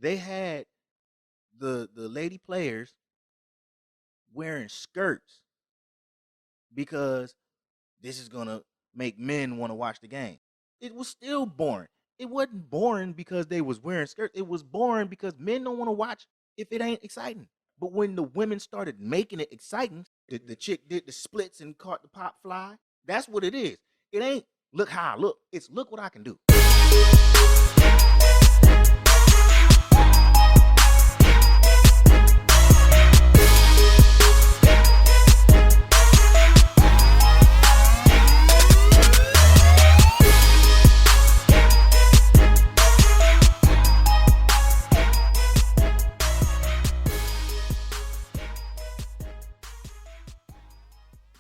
They had the lady players wearing skirts because this is gonna make men want to watch the game. It was still boring. It wasn't boring because they was wearing skirts. It was boring because men don't want to watch if it ain't exciting. But when the women started making it exciting, the chick did the splits and caught the pop fly. That's what it is. It ain't look how I look. It's look what I can do.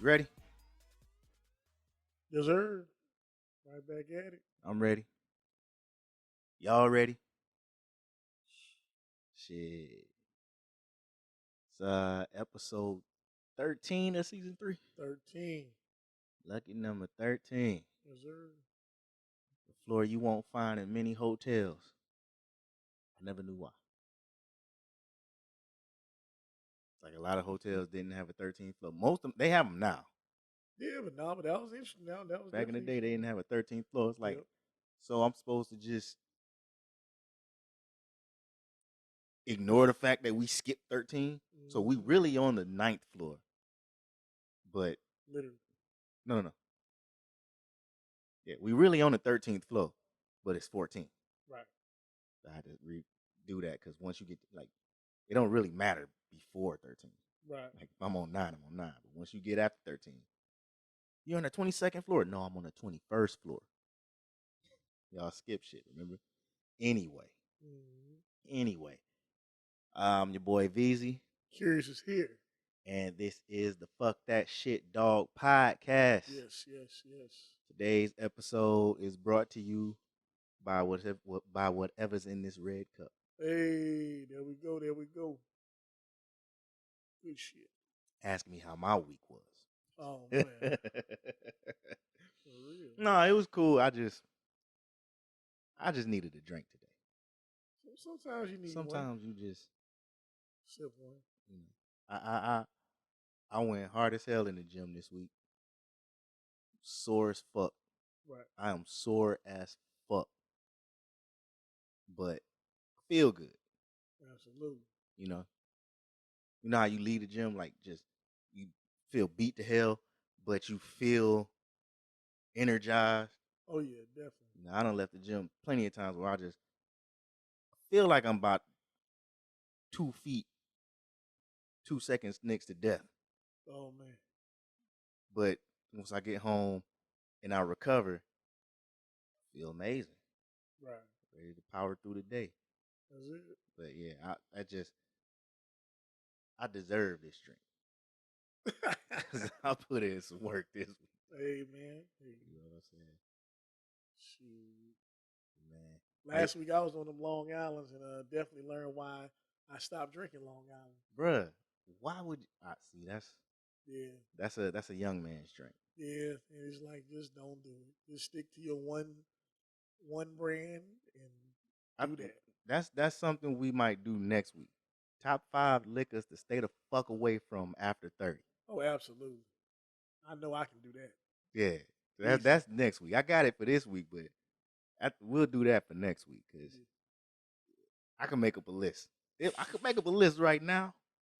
Ready? Yes, sir. Right back at it. I'm ready. Y'all ready? Shit. It's episode 13 of season 3. 13. Lucky number 13. Yes, sir. The floor you won't find in many hotels. I never knew why. Like a lot of hotels didn't have a 13th floor. Most of them, they have them now. Yeah, but no, but that was interesting. Now that was Back in the day, they didn't have a 13th floor. It's like, Yep. So I'm supposed to just ignore the fact that we skipped 13. So we really on the 9th floor. But literally. No. Yeah, we really on the 13th floor, but it's 14. Right. So I had to redo that because once you get like, it don't really matter before 13. Right. Like if I'm on 9, I'm on 9. But once you get after 13, you're on the 22nd floor. No, I'm on the 21st floor. Y'all skip shit, remember? Anyway. Your boy Veezy. Qurious is here. And this is the Fuck That Shit Dawg Podcast. Yes. Today's episode is brought to you by whatever's in this red cup. Hey, there we go. Good shit. Ask me how my week was. Oh, man. For real. No, it was cool. I just needed a drink today. Sometimes you need Sometimes one. you just sip one. You know, I went hard as hell in the gym this week. Sore as fuck. Right. I am sore as fuck. But feel good. Absolutely. You know how you leave the gym like just you feel beat to hell, but you feel energized. Oh yeah, definitely. I done left the gym plenty of times where I just feel like I'm about 2 feet, 2 seconds next to death. Oh man. But once I get home and I recover, I feel amazing. Right. Ready to power through the day. That's it. But yeah, I deserve this drink. I put in some work this week. Hey man. Hey. You know what I'm saying? Shoot. Man. Last week I was on them Long Islands and definitely learned why I stopped drinking Long Island. Bruh, why would you see yeah. That's a young man's drink. Yeah, and it's like just don't do it. Just stick to your one brand and do that. That's something we might do next week. Top 5 liquors to stay the fuck away from after 30. Oh, absolutely. I know I can do that. Yeah, that's next week. I got it for this week, but we'll do that for next week because I can make up a list. I could make up a list right now,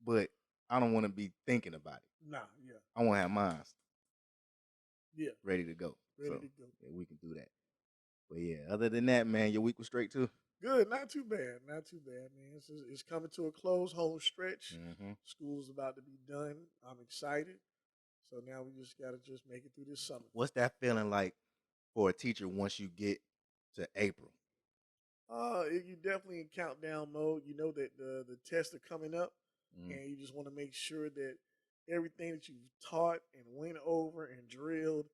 but I don't want to be thinking about it. Nah, yeah. I want to have mine. Yeah. Ready to go. Yeah, we can do that. But yeah, other than that, man, your week was straight too? Good, not too bad, man. It's coming to a close, home stretch. Mm-hmm. School's about to be done. I'm excited. So now we just got to just make it through this summer. What's that feeling like for a teacher once you get to April? You definitely in countdown mode. You know that the tests are coming up, and you just want to make sure that everything that you've taught and went over and drilled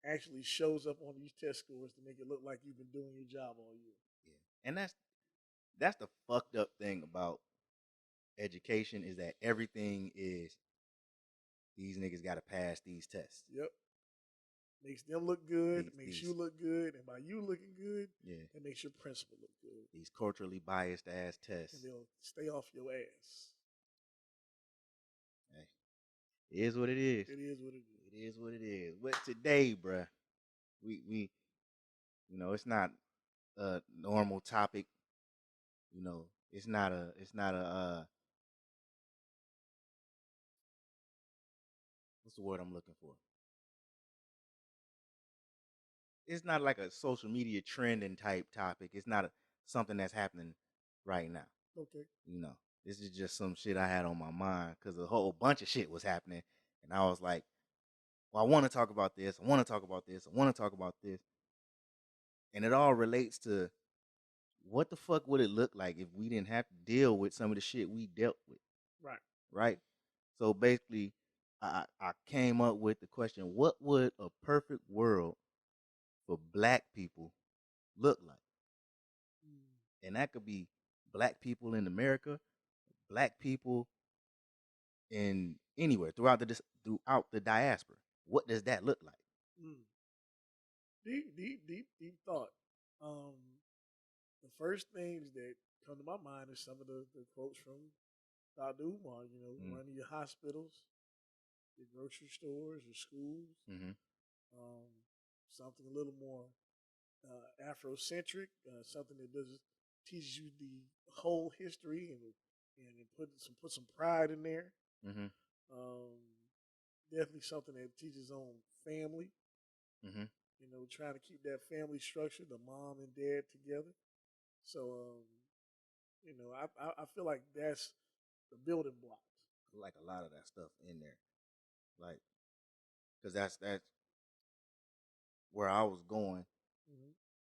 actually shows up on these test scores to make it look like you've been doing your job all year. Yeah, and that's the fucked up thing about education is that everything is these niggas got to pass these tests. Yep. Makes them look good, makes these you look good, and by you looking good, yeah, it makes your principal look good. these culturally biased ass And tests. they'll stay off your ass. Hey, it is what it is. It is what it is. It is what it is. But today, bruh, we it's not a normal topic. It's not a what's the word I'm looking for? It's not like a social media trending type topic. It's not something that's happening right now. Okay. This is just some shit I had on my mind because a whole bunch of shit was happening, and I was like, well, I want to talk about this. I want to talk about this. I want to talk about this, and it all relates to what the fuck would it look like if we didn't have to deal with some of the shit we dealt with. Right. Right. So basically, I came up with the question: what would a perfect world for Black people look like? And that could be Black people in America, Black people in anywhere throughout the diaspora. What does that look like? Deep thought. The first things that come to my mind is some of the quotes from Dr. Umar. Running your hospitals, your grocery stores, your schools. Something a little more Afrocentric, something that does teaches you the whole history and put some pride in there. Definitely something that teaches on family. Trying to keep that family structure, the mom and dad together. So, I feel like that's the building blocks. I like a lot of that stuff in there, like, because that's where I was going.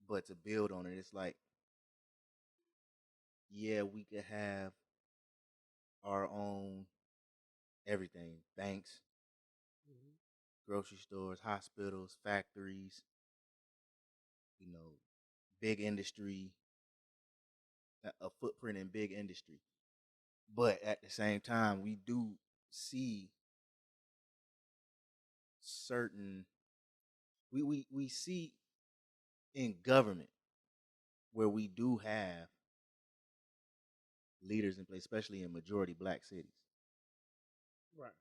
But to build on it, it's like, yeah, we could have our own everything, banks, grocery stores, hospitals, factories, big industry, a footprint in big industry. But at the same time, we do see certain we see in government where we do have leaders in place, especially in majority Black cities.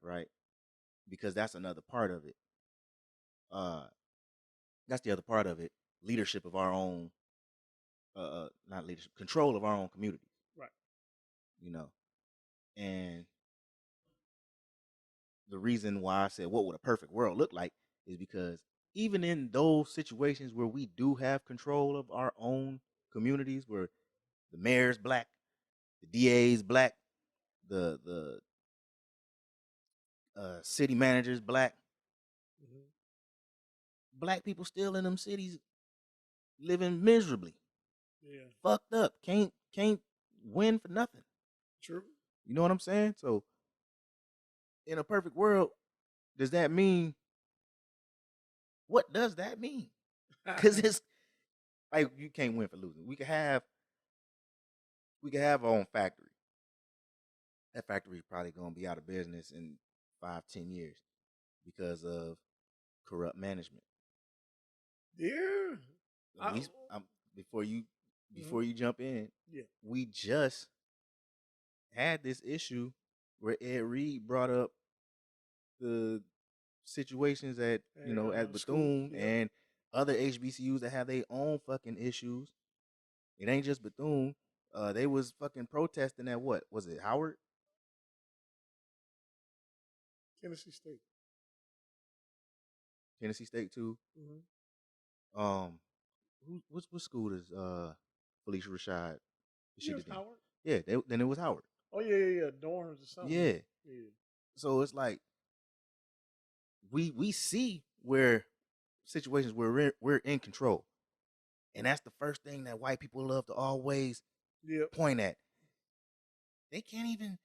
Right. Because that's another part of it. That's the other part of it. Leadership of our own, not leadership, control of our own communities. Right. And the reason why I said what would a perfect world look like is because even in those situations where we do have control of our own communities, where the mayor's Black, the DA's Black, the city manager's Black, Black people still in them cities living miserably. Yeah. Fucked up. Can't win for nothing. True. You know what I'm saying? So in a perfect world, does that mean what does that mean? Because it's like you can't win for losing. We could have our own factory. That factory is probably gonna be out of business in 5-10 years because of corrupt management. Yeah. Before you jump in, yeah, we just had this issue where Ed Reed brought up the situations at at Bethune and other HBCUs that have their own fucking issues. It ain't just Bethune. They was fucking protesting at what was it, Howard? Tennessee State. Tennessee State too. What school is Felicia Rashad? She was Howard. Yeah, then it was Howard. Oh yeah, dorms or something. Yeah. So it's like we see where situations where we're in control, and that's the first thing that white people love to always point at. They can't even.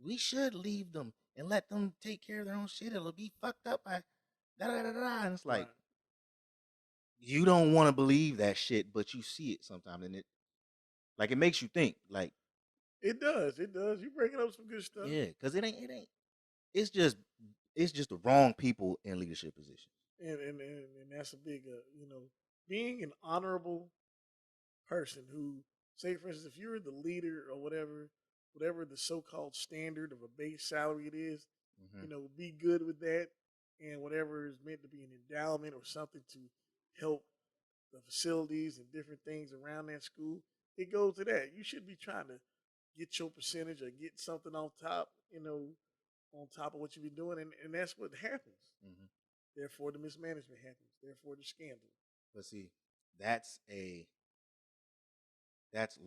We should leave them and let them take care of their own shit. It'll be fucked up by da da da da. And it's like you don't want to believe that shit, but you see it sometimes, and it makes you think. Like it does. You bringing up some good stuff. Yeah, because it ain't. It's just the wrong people in leadership positions. And that's a big, being an honorable person who, say for instance, if you're the leader or whatever the so-called standard of a base salary it is, be good with that, and whatever is meant to be an endowment or something to help the facilities and different things around that school, it goes to that. You should be trying to get your percentage or get something on top, on top of what you've been doing, and that's what happens. Mm-hmm. Therefore, the mismanagement happens. Therefore, the scandal. But see, that's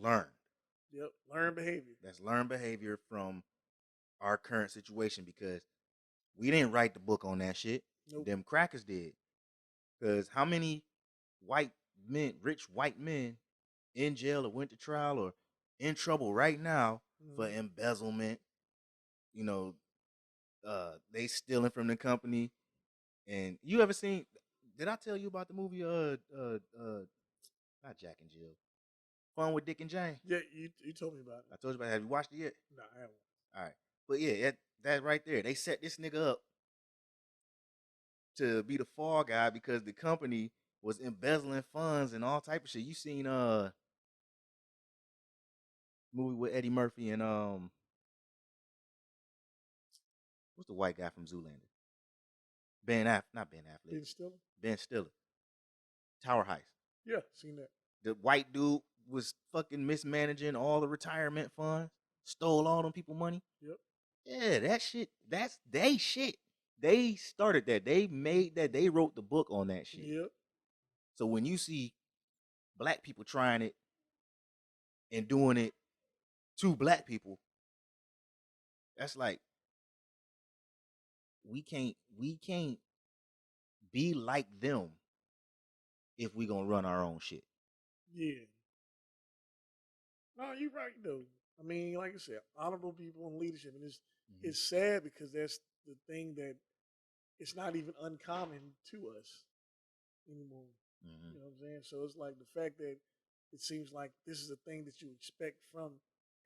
learned. Yep, learned behavior. That's learned behavior from our current situation because we didn't write the book on that shit. Nope. Them crackers did. Because how many white men, rich white men, in jail or went to trial or in trouble right now for embezzlement? They stealing from the company. And you ever seen? Did I tell you about the movie? Not Jack and Jill. Fun with Dick and Jane. Yeah, you told me about it. I told you about it. Have you watched it yet? No, I haven't. All right, but yeah, that right there. They set this nigga up to be the fall guy because the company was embezzling funds and all type of shit. You seen movie with Eddie Murphy and what's the white guy from Zoolander? Not Ben Affleck. Ben Stiller. Ben Stiller. Tower Heist. Yeah, seen that. The white dude was fucking mismanaging all the retirement funds, stole all them people money. Yep. Yeah, that shit. That's they shit. They started that. They made that. They wrote the book on that shit. Yep. So when you see black people trying it and doing it to black people, that's like we can't be like them if we gonna run our own shit. Yeah. No, you're right though. I mean, like I said, honorable people in leadership, and it's sad because that's the thing that it's not even uncommon to us anymore. Mm-hmm. You know what I'm saying? So it's like the fact that it seems like this is a thing that you expect from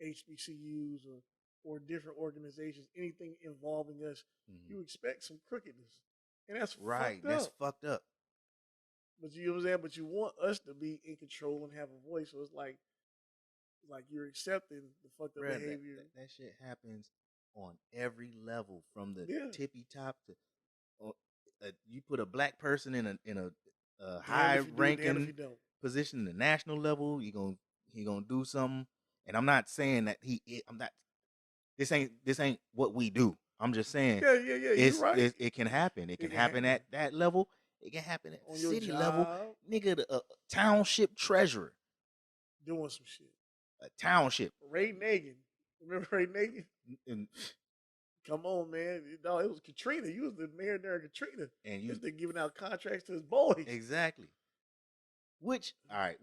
HBCUs or different organizations, anything involving us, you expect some crookedness, and that's right. Fucked up. That's fucked up. But you know what I'm saying? But you want us to be in control and have a voice. So it's like you're accepting the fucked up behavior. That shit happens on every level, from the tippy top to you put a black person in a high ranking position in the national level, he gonna do something. And I'm not saying that I'm not. This ain't what we do. I'm just saying. Yeah. You're right. It can happen. It can happen at that level. It can happen at on the your city job. level. Nigga, the township treasurer doing some shit. A township. Ray Nagin. Remember Ray Nagin? Come on, man. No, it was Katrina. You was the mayor there of Katrina. And you just giving out contracts to his boys. Exactly. Which I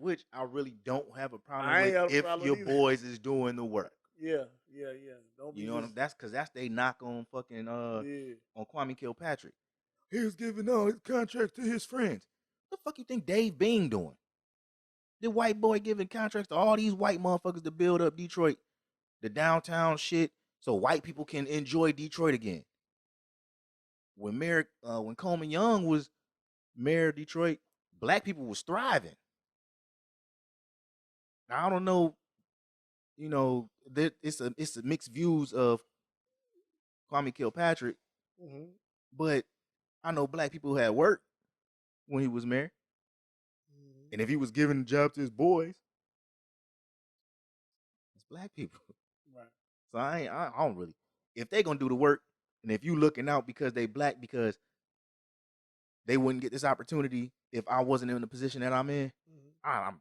really don't have a problem with if your boys is doing the work. Yeah. Don't be that's because that's they knock on fucking on Kwame Kilpatrick. He was giving all his contracts to his friends. What the fuck you think Dave Bing doing? The white boy giving contracts to all these white motherfuckers to build up Detroit, the downtown shit, so white people can enjoy Detroit again. When Coleman Young was mayor of Detroit, black people was thriving. Now, I don't know, that it's a mixed views of Kwame Kilpatrick, but I know black people had work when he was mayor, and if he was giving the job to his boys, it's black people. Right. So I don't really. If they gonna do the work, and if you looking out because they black, because they wouldn't get this opportunity if I wasn't in the position that I'm in, I'm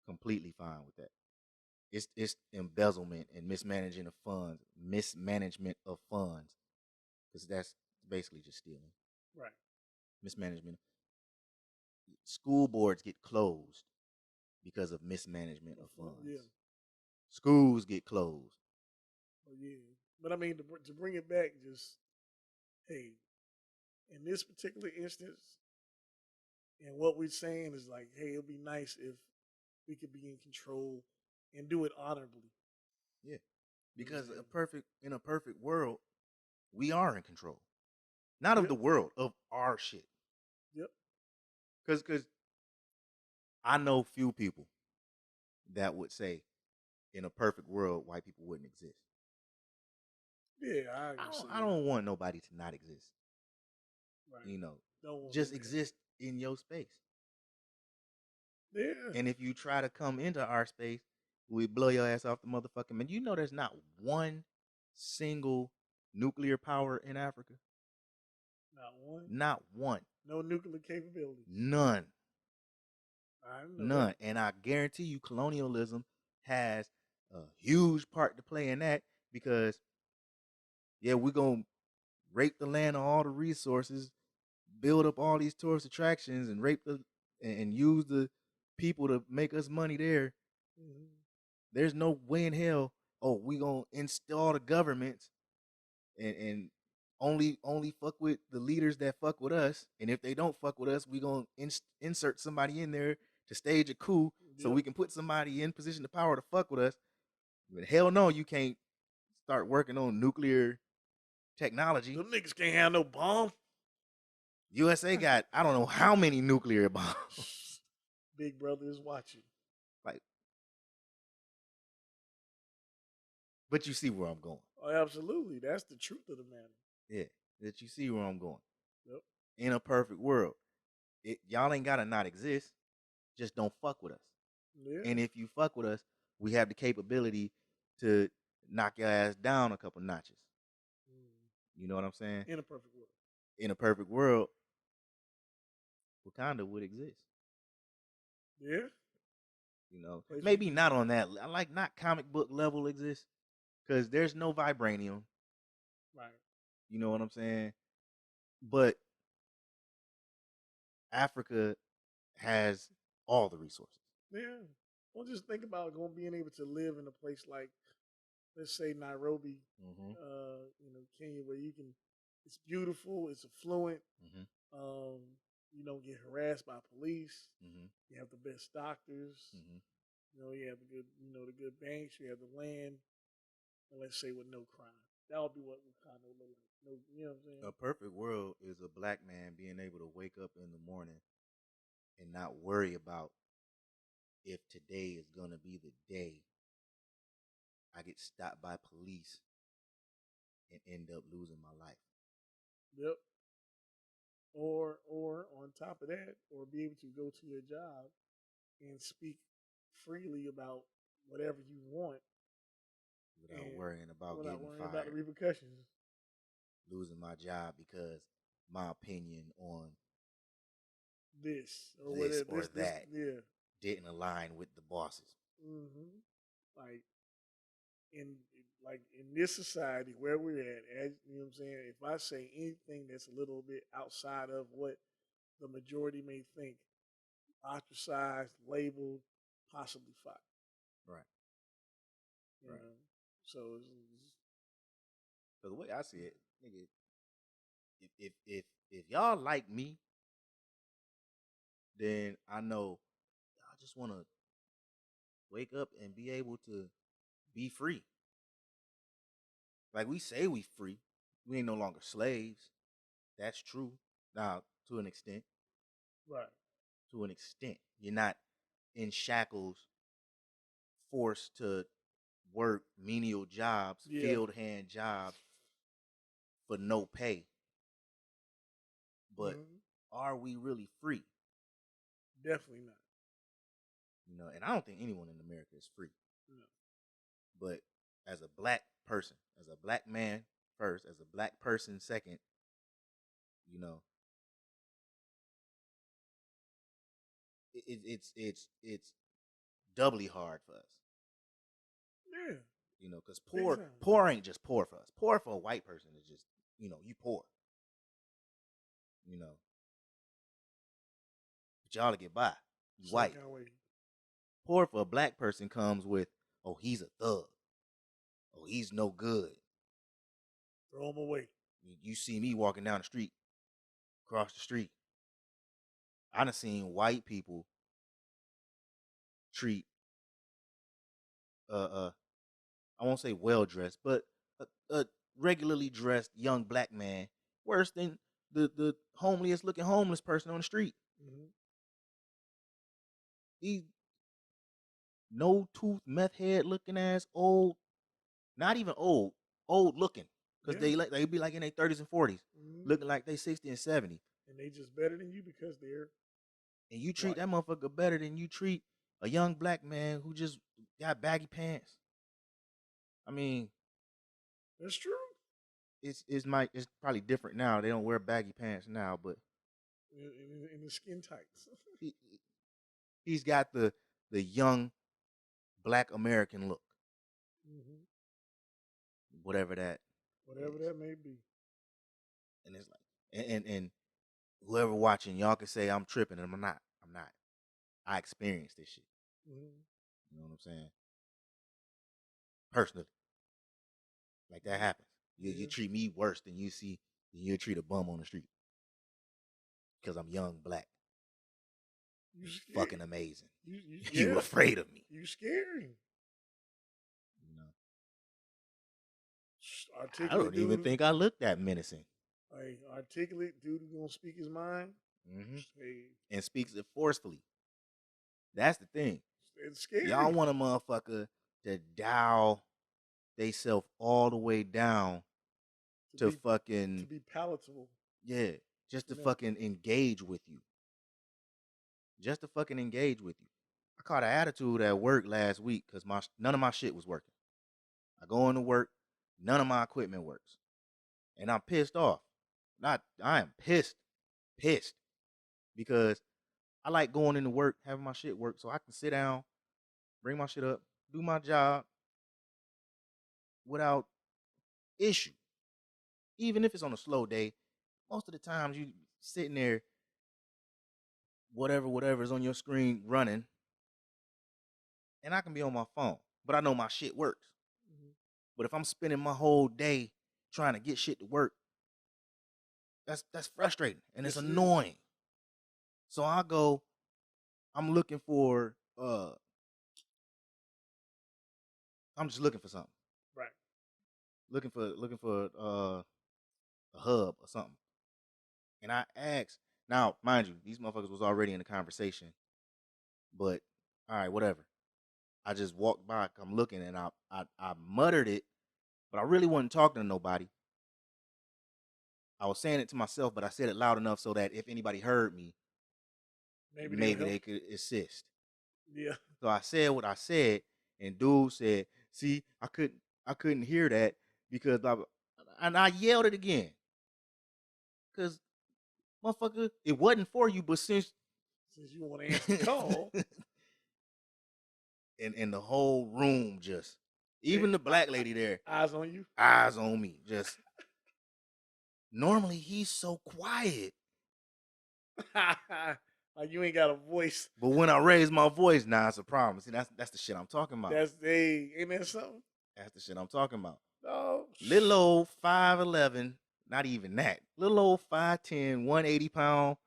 completely fine with that. It's embezzlement and mismanagement of funds, because that's basically just stealing. Right. Mismanagement. School boards get closed because of mismanagement of funds. Yeah. Schools get closed. Oh yeah, but I mean to bring it back, just hey, in this particular instance, and what we're saying is like, hey, it'll be nice if we could be in control and do it honorably. Yeah, because in a perfect world, we are in control. Not of the world, of our shit. Yep. Because I know few people that would say, in a perfect world, white people wouldn't exist. Yeah, I can see I don't want nobody to not exist. Right. You know, Don't just exist in your space. Yeah. And if you try to come into our space, we blow your ass off the motherfucking man. You know, there's not one single nuclear power in Africa. Not one. Not one. No nuclear capabilities. None. I know None. that. And I guarantee you, colonialism has a huge part to play in that because, yeah, we're going to rape the land of all the resources, build up all these tourist attractions, and and use the people to make us money there. Mm-hmm. There's no way in hell, we gonna install the governments and only fuck with the leaders that fuck with us. And if they don't fuck with us, we gonna insert somebody in there to stage a coup so we can put somebody in position of power to fuck with us. But hell no, you can't start working on nuclear technology. Them niggas can't have no bomb. USA got I don't know how many nuclear bombs. Big brother is watching. Like, but you see where I'm going. Oh, absolutely. That's the truth of the matter. Yeah, that you see where I'm going. Yep. In a perfect world, y'all ain't gotta not exist. Just don't fuck with us. Yeah. And if you fuck with us, we have the capability to knock your ass down a couple notches. You know what I'm saying? In a perfect world. In a perfect world, Wakanda would exist. Yeah. You know, maybe not on that, like not comic book level exist, because there's no vibranium. Right. You know what I'm saying? But Africa has all the resources. Yeah. Well, just think about being able to live in a place like, let's say, Nairobi, Kenya, where it's beautiful, it's affluent. You don't get harassed by police. You have the best doctors. You have the good banks. You have the land. And let's say with no crime. That would be what we kind of look like. No, you know what I'm saying? A perfect world is a black man being able to wake up in the morning and not worry about if today is going to be the day I get stopped by police and end up losing my life. Yep. Or on top of that, or be able to go to your job and speak freely about whatever you want without worrying about without getting worrying fired, about the repercussions, losing my job because my opinion on this or this whatever or that didn't align with the bosses. Mm-hmm. Like in this society where we're at, as you know what I'm saying, if I say anything that's a little bit outside of what the majority may think, ostracized, labeled, possibly fired. Right. You know? So the way I see it, nigga, if y'all like me, then I know I just want to wake up and be able to be free. Like we say we free. We ain't no longer slaves. That's true. Now, to an extent. Right. To an extent. You're not in shackles, forced to work menial jobs, field hand jobs for no pay. But are we really free? Definitely not. You know, and I don't think anyone in America is free. No. But as a black person, as a black man first, as a black person second, you know, it's doubly hard for us. Yeah. You know, because poor ain't just poor for us. Poor for a white person is just, you know, you poor. You know. But y'all to get by. You white. Poor for a black person comes with, oh, he's a thug. Oh, he's no good. Throw him away. You see me walking down the street, across the street. I done seen white people treat I won't say well dressed, but a regularly dressed young black man worse than the homeliest looking homeless person on the street. Mm-hmm. These no tooth meth head looking ass old, not even old looking, because Yeah. they be like in their 30s and 40s, Mm-hmm. looking like they 60 and 70. And they just better than you because they're And you treat white. that motherfucker better than you treat a young black man who just got baggy pants. I mean, That's true. it's probably different now. They don't wear baggy pants now, but In the skin tights. he, he's got the young black American look, Mm-hmm. whatever that Whatever is. that may be. And it's like, and whoever watching, y'all can say I'm tripping, and I'm not. I'm not. I experienced this shit. Mm-hmm. You know what I'm saying? Personally, like that happens. You treat me worse than you treat a bum on the street because I'm young, black, You fucking amazing. You You afraid of me? You scary. You know, I Articulate don't even dude. think I look that menacing. Like articulate dude who's gonna speak his mind. Mm-hmm. Hey, And speaks it forcefully. That's the thing. it's scary. Y'all want a motherfucker to dial they self all the way down to be palatable. Yeah, just to fucking engage with you. Just to fucking engage with you. I caught an attitude at work last week because none of my shit was working. I go into work, none of my equipment works. And I'm pissed off. I am pissed. Because I like going into work, having my shit work so I can sit down, bring my shit up, do my job without issue. Even if it's on a slow day, most of the times you sitting there, whatever is on your screen running, and I can be on my phone, but I know my shit works. Mm-hmm. But if I'm spending my whole day trying to get shit to work, that's frustrating and it's annoying. So I go, I'm looking for I'm just looking for something. Right. Looking for a hub or something. And I asked, now, mind you, these motherfuckers was already in the conversation. But all right, whatever. I just walked by, I'm looking, and I muttered it, but I really wasn't talking to nobody. I was saying it to myself, but I said it loud enough so that if anybody heard me, maybe they could assist. Yeah. So I said what I said, and dude said, "See, I couldn't hear that because blah, blah." And I yelled it again. Cause motherfucker, it wasn't for you, but since you want to answer the call. and the whole room just, even the black lady there, eyes on you, eyes on me. Just normally he's so quiet. Like you ain't got a voice. But when I raise my voice, nah, it's a problem. See, that's the shit I'm talking about. Ain't that something? That's the shit I'm talking about. No. Little old 5'11", not even that. Little old 5'10", 180 pound.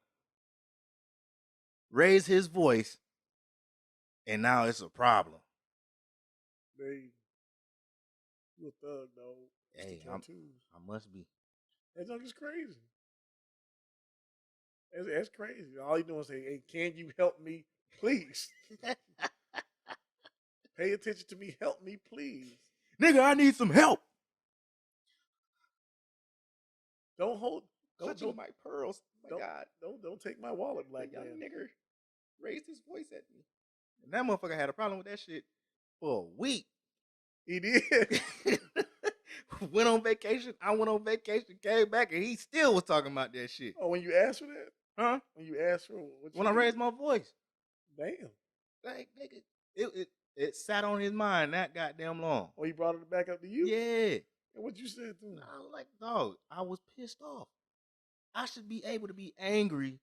Raise his voice, and now it's a problem. You a thug, though. Hey, I must be. That junk is crazy. That's crazy. All you doing is say, "Hey, can you help me, please? Pay attention to me. Help me, please, nigga. I need some help." Don't my pearls. My God, don't take my wallet, black young man. Nigga raised his voice at me, and that motherfucker had a problem with that shit for a week. He did. Went on vacation. I went on vacation. Came back, and he still was talking about that shit. Oh, when you asked for that? Huh? When you asked for when I raised my voice. Damn. Like, nigga, it sat on his mind that goddamn long. Oh, he brought it back up to you? Yeah. And what you said to him? I was like, dog, I was pissed off. I should be able to be angry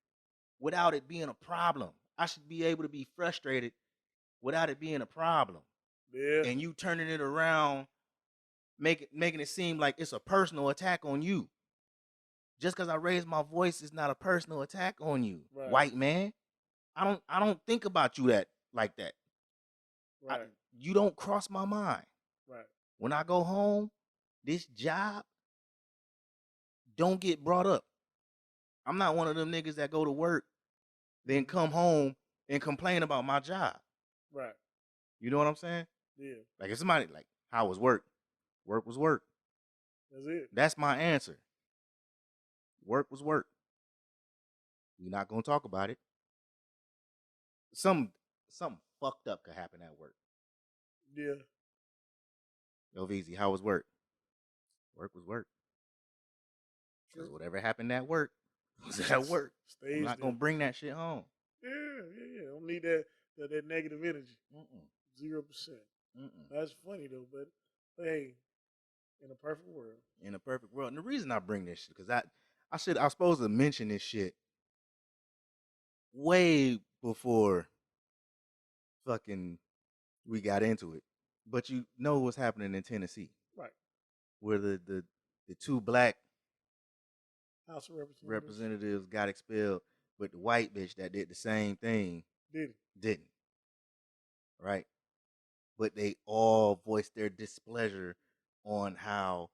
without it being a problem. I should be able to be frustrated without it being a problem. Yeah. And you turning it around, making it seem like it's a personal attack on you. Just because I raised my voice is not a personal attack on you, right. White man. I don't think about you like that. Right. You don't cross my mind. Right. When I go home, this job don't get brought up. I'm not one of them niggas that go to work, then come home and complain about my job. Right. You know what I'm saying? Yeah. Like if somebody like, how was work? Work was work. That's it. That's my answer. Work was work. We're not gonna talk about it. Something fucked up could happen at work. Yeah. Yo, Veezy, how was work? Work was work. Because whatever happened at work was at work. I'm not gonna bring that shit home. Yeah. Don't need that negative energy. 0%. That's funny though, but hey, in a perfect world. In a perfect world. And the reason I bring this shit, because I was supposed to mention this shit way before fucking we got into it. But you know what's happening in Tennessee. Right. Where the two black House of representatives got expelled, but the white bitch that did the same thing didn't. Right? But they all voiced their displeasure on how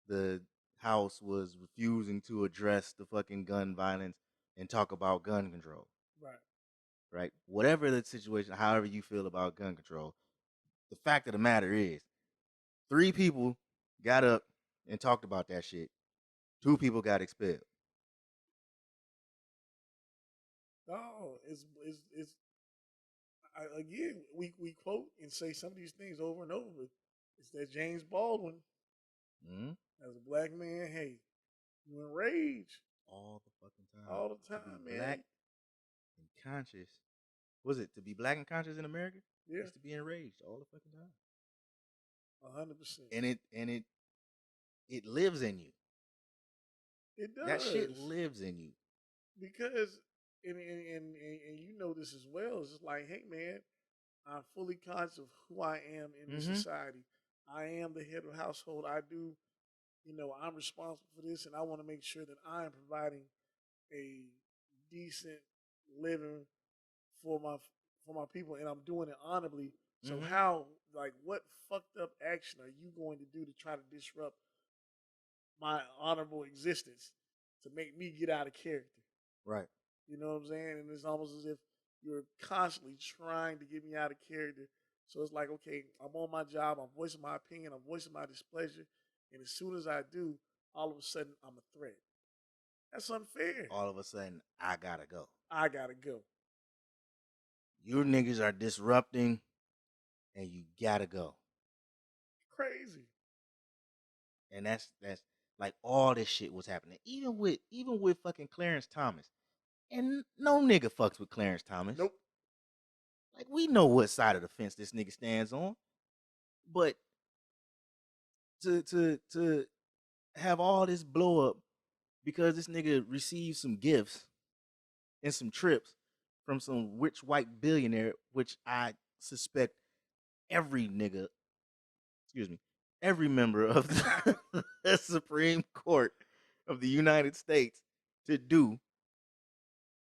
the House was refusing to address the fucking gun violence and talk about gun control. Right. Right? Whatever the situation, however you feel about gun control, the fact of the matter is 3 people got up and talked about that shit. 2 people got expelled. No, again, we quote and say some of these things over and over. It's that James Baldwin, as a black man, hey, you enrage all the fucking time. All the time, to be man. Black and conscious. Was it to be black and conscious in America? Yeah. It's to be enraged all the fucking time. 100%. And it lives in you. It does. That shit lives in you. Because and you know this as well. It's just like, hey man, I'm fully conscious of who I am in this society. I am the head of the household. I do, I'm responsible for this, and I want to make sure that I am providing a decent living for my people, and I'm doing it honorably. So what fucked up action are you going to do to try to disrupt my honorable existence to make me get out of character? Right. You know what I'm saying? And it's almost as if you're constantly trying to get me out of character. So it's like, okay, I'm on my job, I'm voicing my opinion, I'm voicing my displeasure, and as soon as I do, all of a sudden I'm a threat. That's unfair. All of a sudden, I gotta go. You niggas are disrupting, and you gotta go. Crazy. And that's like all this shit was happening. Even with fucking Clarence Thomas. And no nigga fucks with Clarence Thomas. Nope. Like we know what side of the fence this nigga stands on. But to have all this blow up because this nigga received some gifts and some trips from some rich white billionaire, which I suspect every member of the Supreme Court of the United States to do.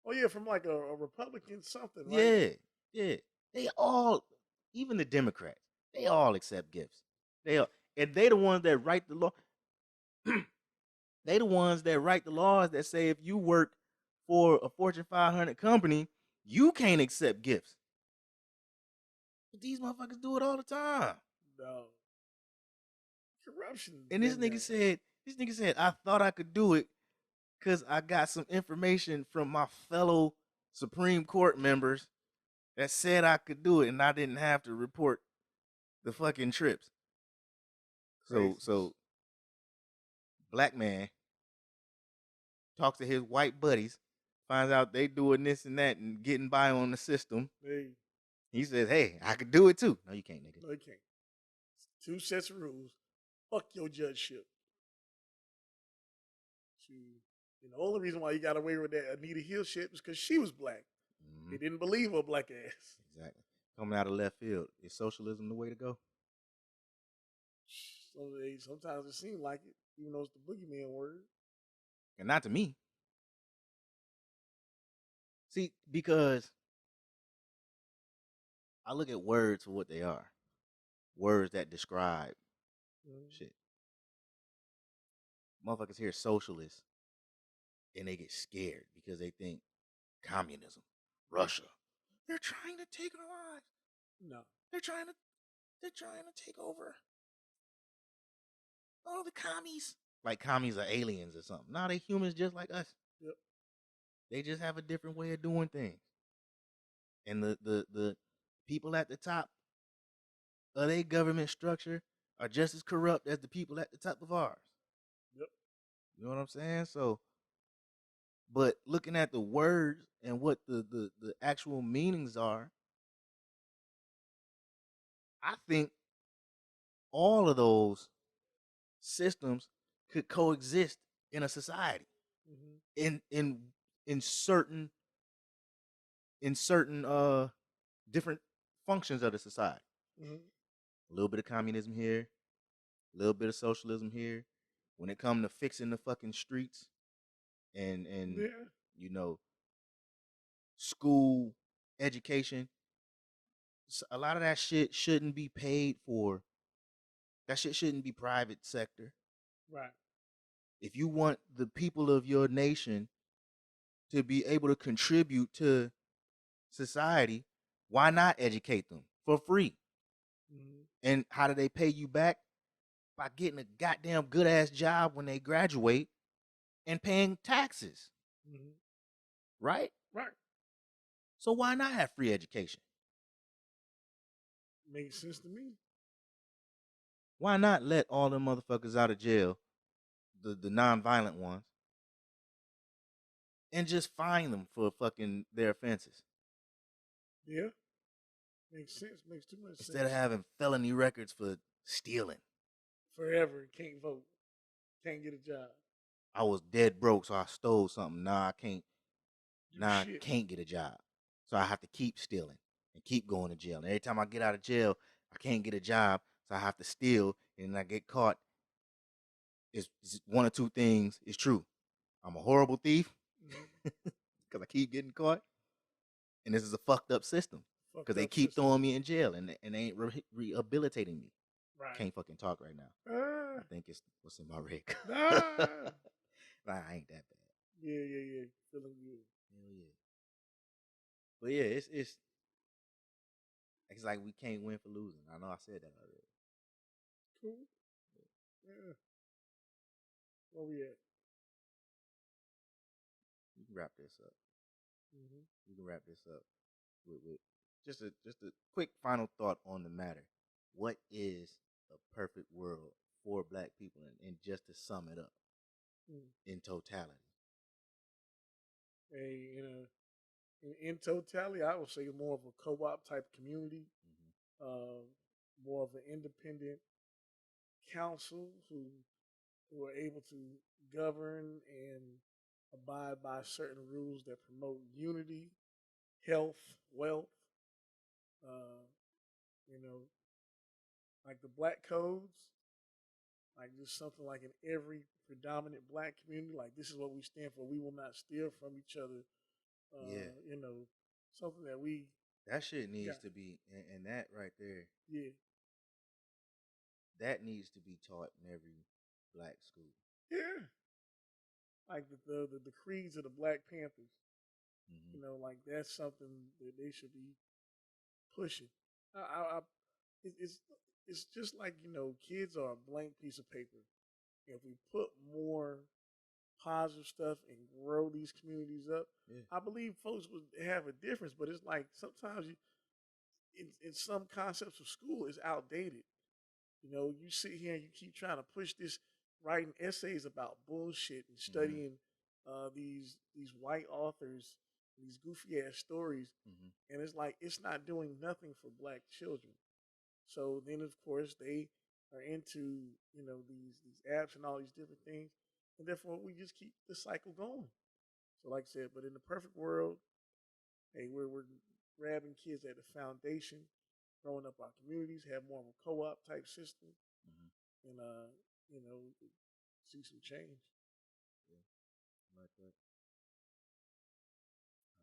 Oh yeah, from like a Republican something, right? Yeah. They all, even the Democrats, they all accept gifts. And they the ones that write the law. They the ones that write the laws that say if you work for a Fortune 500 company, you can't accept gifts. But these motherfuckers do it all the time. No. Corruption. And this nigga said, I thought I could do it because I got some information from my fellow Supreme Court members that said I could do it and I didn't have to report the fucking trips. So black man talks to his white buddies, finds out they doing this and that and getting by on the system. Hey. He says, hey, I could do it too. No, you can't, nigga. No, you can't. It's 2 sets of rules. Fuck your judgeship. And the only reason why you got away with that Anita Hill shit was because she was black. They didn't believe her black ass. Exactly. Coming out of left field. Is socialism the way to go? Sometimes it seems like it, even though it's the boogeyman word. And not to me. See, because I look at words for what they are. Words that describe shit. Motherfuckers hear socialist. and they get scared because they think communism, Russia, they're trying to take our lives. No, they're trying to take over all the commies. Like commies are aliens or something. No, they humans just like us. Yep. They just have a different way of doing things. And the people at the top of their government structure are just as corrupt as the people at the top of ours. Yep. You know what I'm saying? So, but looking at the words and what the actual meanings are, I think all of those systems could coexist in a society Mm-hmm. in certain different functions of the society. Mm-hmm. A little bit of communism here, a little bit of socialism here. When it comes to fixing the fucking streets and Yeah. you know school education, a lot of that shit shouldn't be paid for. That shit shouldn't be private sector. Right. If you want the people of your nation to be able to contribute to society, why not educate them for free? Mm-hmm. And how do they pay you back? By getting a goddamn good ass job when they graduate and paying taxes, Mm-hmm. right? Right. So why not have free education? Makes sense to me. Why not let all them motherfuckers out of jail, the non-violent ones, and just fine them for fucking their offenses Yeah. Makes sense. Makes too much instead of sense. having felony records for stealing? Forever can't vote. Can't get a job. I was dead broke, so I stole something. Now I can't. Do Now I shit. can't get a job, so I have to keep stealing and keep going to jail. And every time I get out of jail, I can't get a job, so I have to steal, and I get caught. It's one or two things is true. I'm a horrible thief Mm-hmm. because I keep getting caught, and this is a fucked up system because Fucked they up keep system. throwing me in jail and they ain't rehabilitating me. Right. Can't fucking talk right now. Ah. I think it's what's in my rig. Ah. Nah, I ain't that bad. Yeah. Yeah. Yeah. Feeling good. Hell yeah. But yeah, it's like we can't win for losing. I know I said that already. Cool. Yeah. Where we at? You can wrap this up. Mm-hmm. You can wrap this up with just a quick final thought on the matter. What is a perfect world for black people, and just to sum it up Mm. in totality? In totality, I would say more of a co-op type community, Mm-hmm. uh, more of an independent council who are able to govern and abide by certain rules that promote unity, health, wealth. Uh, you know, like the black codes, like just something like in every predominant black community, like this is what we stand for. We will not steal from each other. Yeah, Something that we that shit needs got. to be, and that right there, Yeah, that needs to be taught in every black school. yeah. Like the creeds of the Black Panthers. Mm-hmm. Like that's something that they should be pushing. I it's it's just like kids are a blank piece of paper. If we put more positive stuff and grow these communities up, Yeah. I believe folks would have a difference. But it's like sometimes in some concepts of school, is outdated. You sit here and you keep trying to push this, writing essays about bullshit and Mm-hmm. studying these white authors, these goofy ass stories, Mm-hmm. and it's like it's not doing nothing for black children. So then, of course, they are into these apps and all these different things, and therefore we just keep the cycle going. So, like I said, but in the perfect world, hey, we're grabbing kids at the foundation, growing up our communities, have more of a co-op type system, Mm-hmm. and you know, see some change. Yeah, I like that.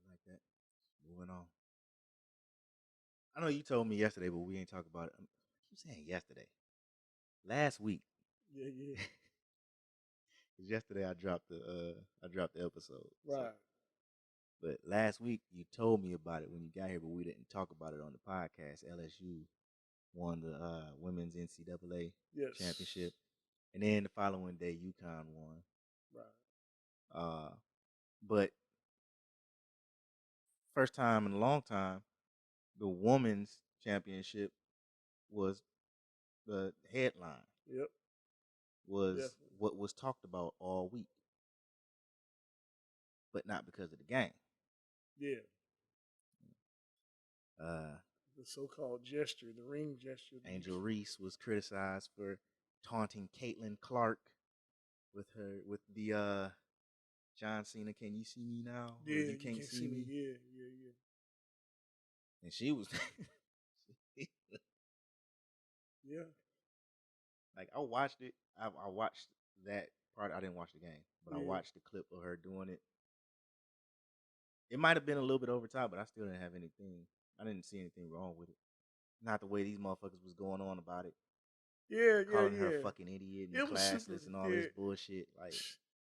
I like that. Moving on. I know you told me yesterday, but we ain't talk about it. I keep saying yesterday. Last week, Yeah, yeah. Yesterday I dropped the episode. Right. So, but last week you told me about it when you got here, but we didn't talk about it on the podcast. LSU won the women's NCAA championship, and then the following day UConn won. Right. But first time in a long time, the women's championship was the headline. Yep. Was Definitely. what was talked about all week, but not because of the game. Yeah. The so-called gesture, the ring gesture. Angel Reese was criticized for taunting Caitlin Clark with the John Cena, can you see me now? Yeah, you can't see me. Yeah. And she was yeah. Like I watched it. I watched that part. I didn't watch the game, but I watched the clip of her doing it. It might have been a little bit over top, but I still didn't have anything. I didn't see anything wrong with it. Not the way these motherfuckers was going on about it. Yeah, calling her fucking idiot and classless and all this bullshit. Like,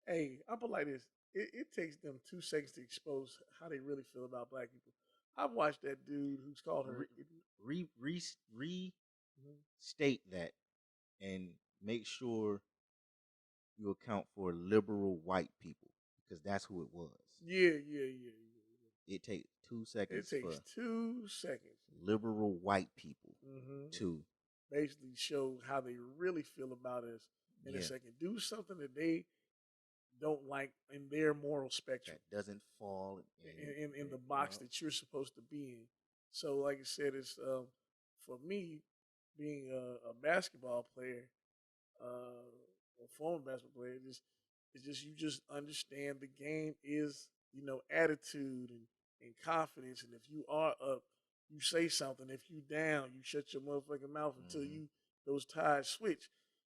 hey, I put like this. It takes them 2 seconds to expose how they really feel about black people. I've watched that dude who's called her restate that and make sure you account for liberal white people because that's who it was. Yeah. It takes 2 seconds. It takes 2 seconds. Liberal white people to basically show how they really feel about us in a second. Do something that they don't like in their moral spectrum. That doesn't fall in the box that you're supposed to be in. So, like I said, it's for me being a basketball player, a former basketball player. It's just you just understand the game is attitude and confidence, and if you are up, you say something. If you down, you shut your motherfucking mouth until those tides switch.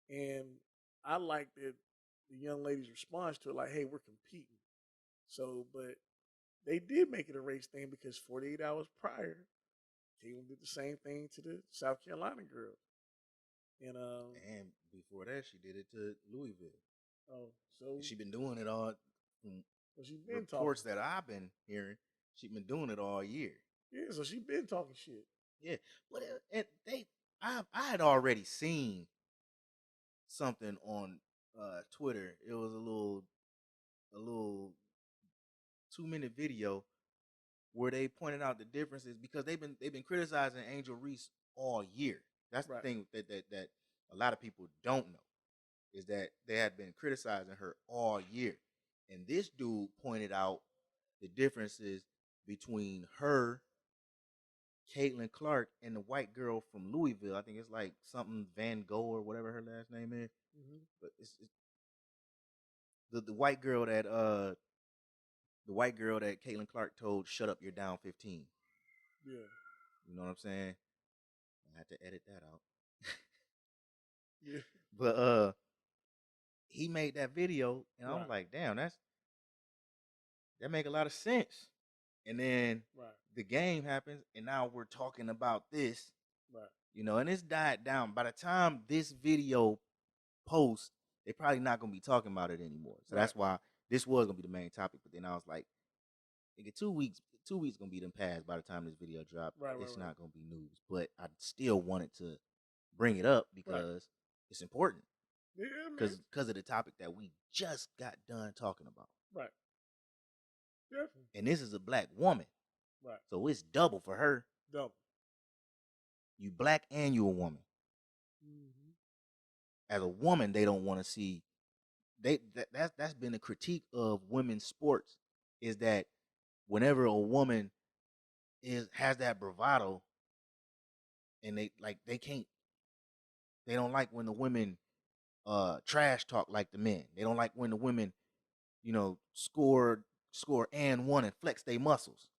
And I like that the young lady's response to it, like, hey, we're competing. So, but they did make it a race thing because 48 hours prior, Caitlin did the same thing to the South Carolina girls. And before that, she did it to Louisville. Oh, so she's been doing it all. She's been reports that I've been hearing. She's been doing it all year. Yeah, so she's been talking shit. Yeah, but I had already seen something on Twitter. It was a little 2-minute video where they pointed out the differences because they've been criticizing Angel Reese all year. That's the thing that a lot of people don't know is that they had been criticizing her all year, and this dude pointed out the differences between her, Caitlin Clark, and the white girl from Louisville. I think it's like something Van Gogh or whatever her last name is. But it's the white girl that Caitlin Clark told, "Shut up, you're down 15." Yeah. You know what I'm saying? I had to edit that out. Yeah. But he made that video, and I was like, "Damn, that make a lot of sense." And then the game happens, and now we're talking about this. And it's died down. By the time this video posts, they're probably not gonna be talking about it anymore. So that's why this was gonna be the main topic. But then I was like, nigga, 2 weeks gonna be them past by the time this video dropped. It's not gonna be news. But I still wanted to bring it up because it's important. Yeah, because of the topic that we just got done talking about. Right. Definitely. And this is a black woman. Right. So it's double for her. Double. You black and you a woman. As a woman, they don't want to see. That's been a critique of women's sports, is that whenever a woman has that bravado, and they don't like when the women trash talk like the men. They don't like when the women, score and one and flex their muscles.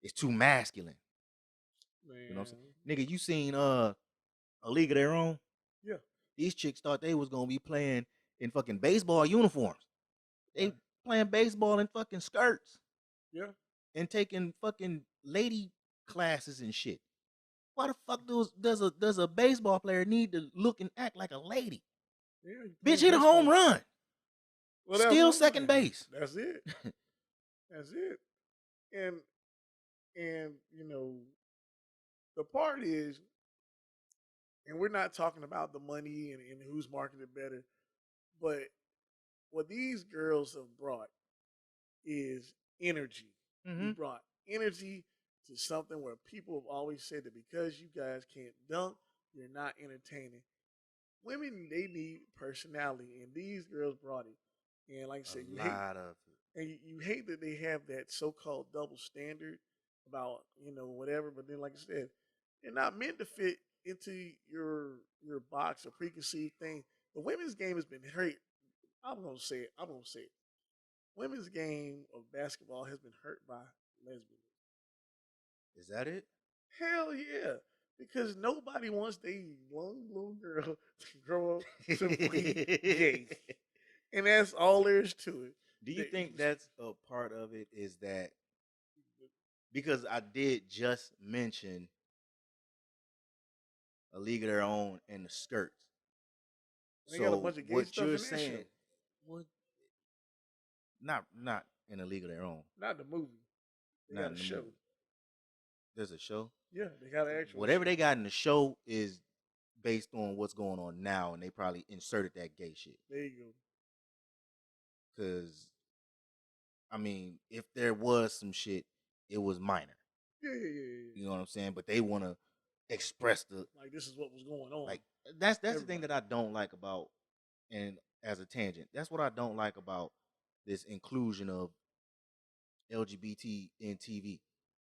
It's too masculine. Man. You know what I'm saying? Nigga, you seen A League of Their Own? Yeah. These chicks thought they was gonna be playing in fucking baseball uniforms. They playing baseball in fucking skirts. Yeah. And taking fucking lady classes and shit. Why the fuck does a baseball player need to look and act like a lady? Yeah, bitch, hit a home run. Well, Still second base. That's it. That's it. And you know, the part is, and we're not talking about the money and who's marketed better, but what these girls have brought is energy. You Mm-hmm. brought energy to something where people have always said that because you guys can't dunk, you're not entertaining. Women, they need personality, and these girls brought it. And like I A said, lot of you hate that they have that so-called double standard about whatever. But then, like I said, they're not meant to fit into your box or preconceived thing. The women's game has been hurt. I'm gonna say it. I'm gonna say it. Women's game of basketball has been hurt by lesbians. Is that it? Hell yeah. Because nobody wants their one little girl to grow up to be gay. And that's all there is to it. Do you think that's a part of it? Is that because I did just mention A League of Their Own and the skirts. They got a bunch So of gay what stuff you're in that saying, show. what? Not in A League of Their Own. Not the movie. They Not got in a the show. movie. There's a show. Yeah, they got an actual Whatever show. they got in the show is based on what's going on now, and they probably inserted that gay shit. There you go. Because, I mean, if there was some shit, it was minor. Yeah. You know what I'm saying? But they want to express the like this is what was going on. like that's the thing that I don't like about, and as a tangent, that's what I don't like about this inclusion of LGBT in TV.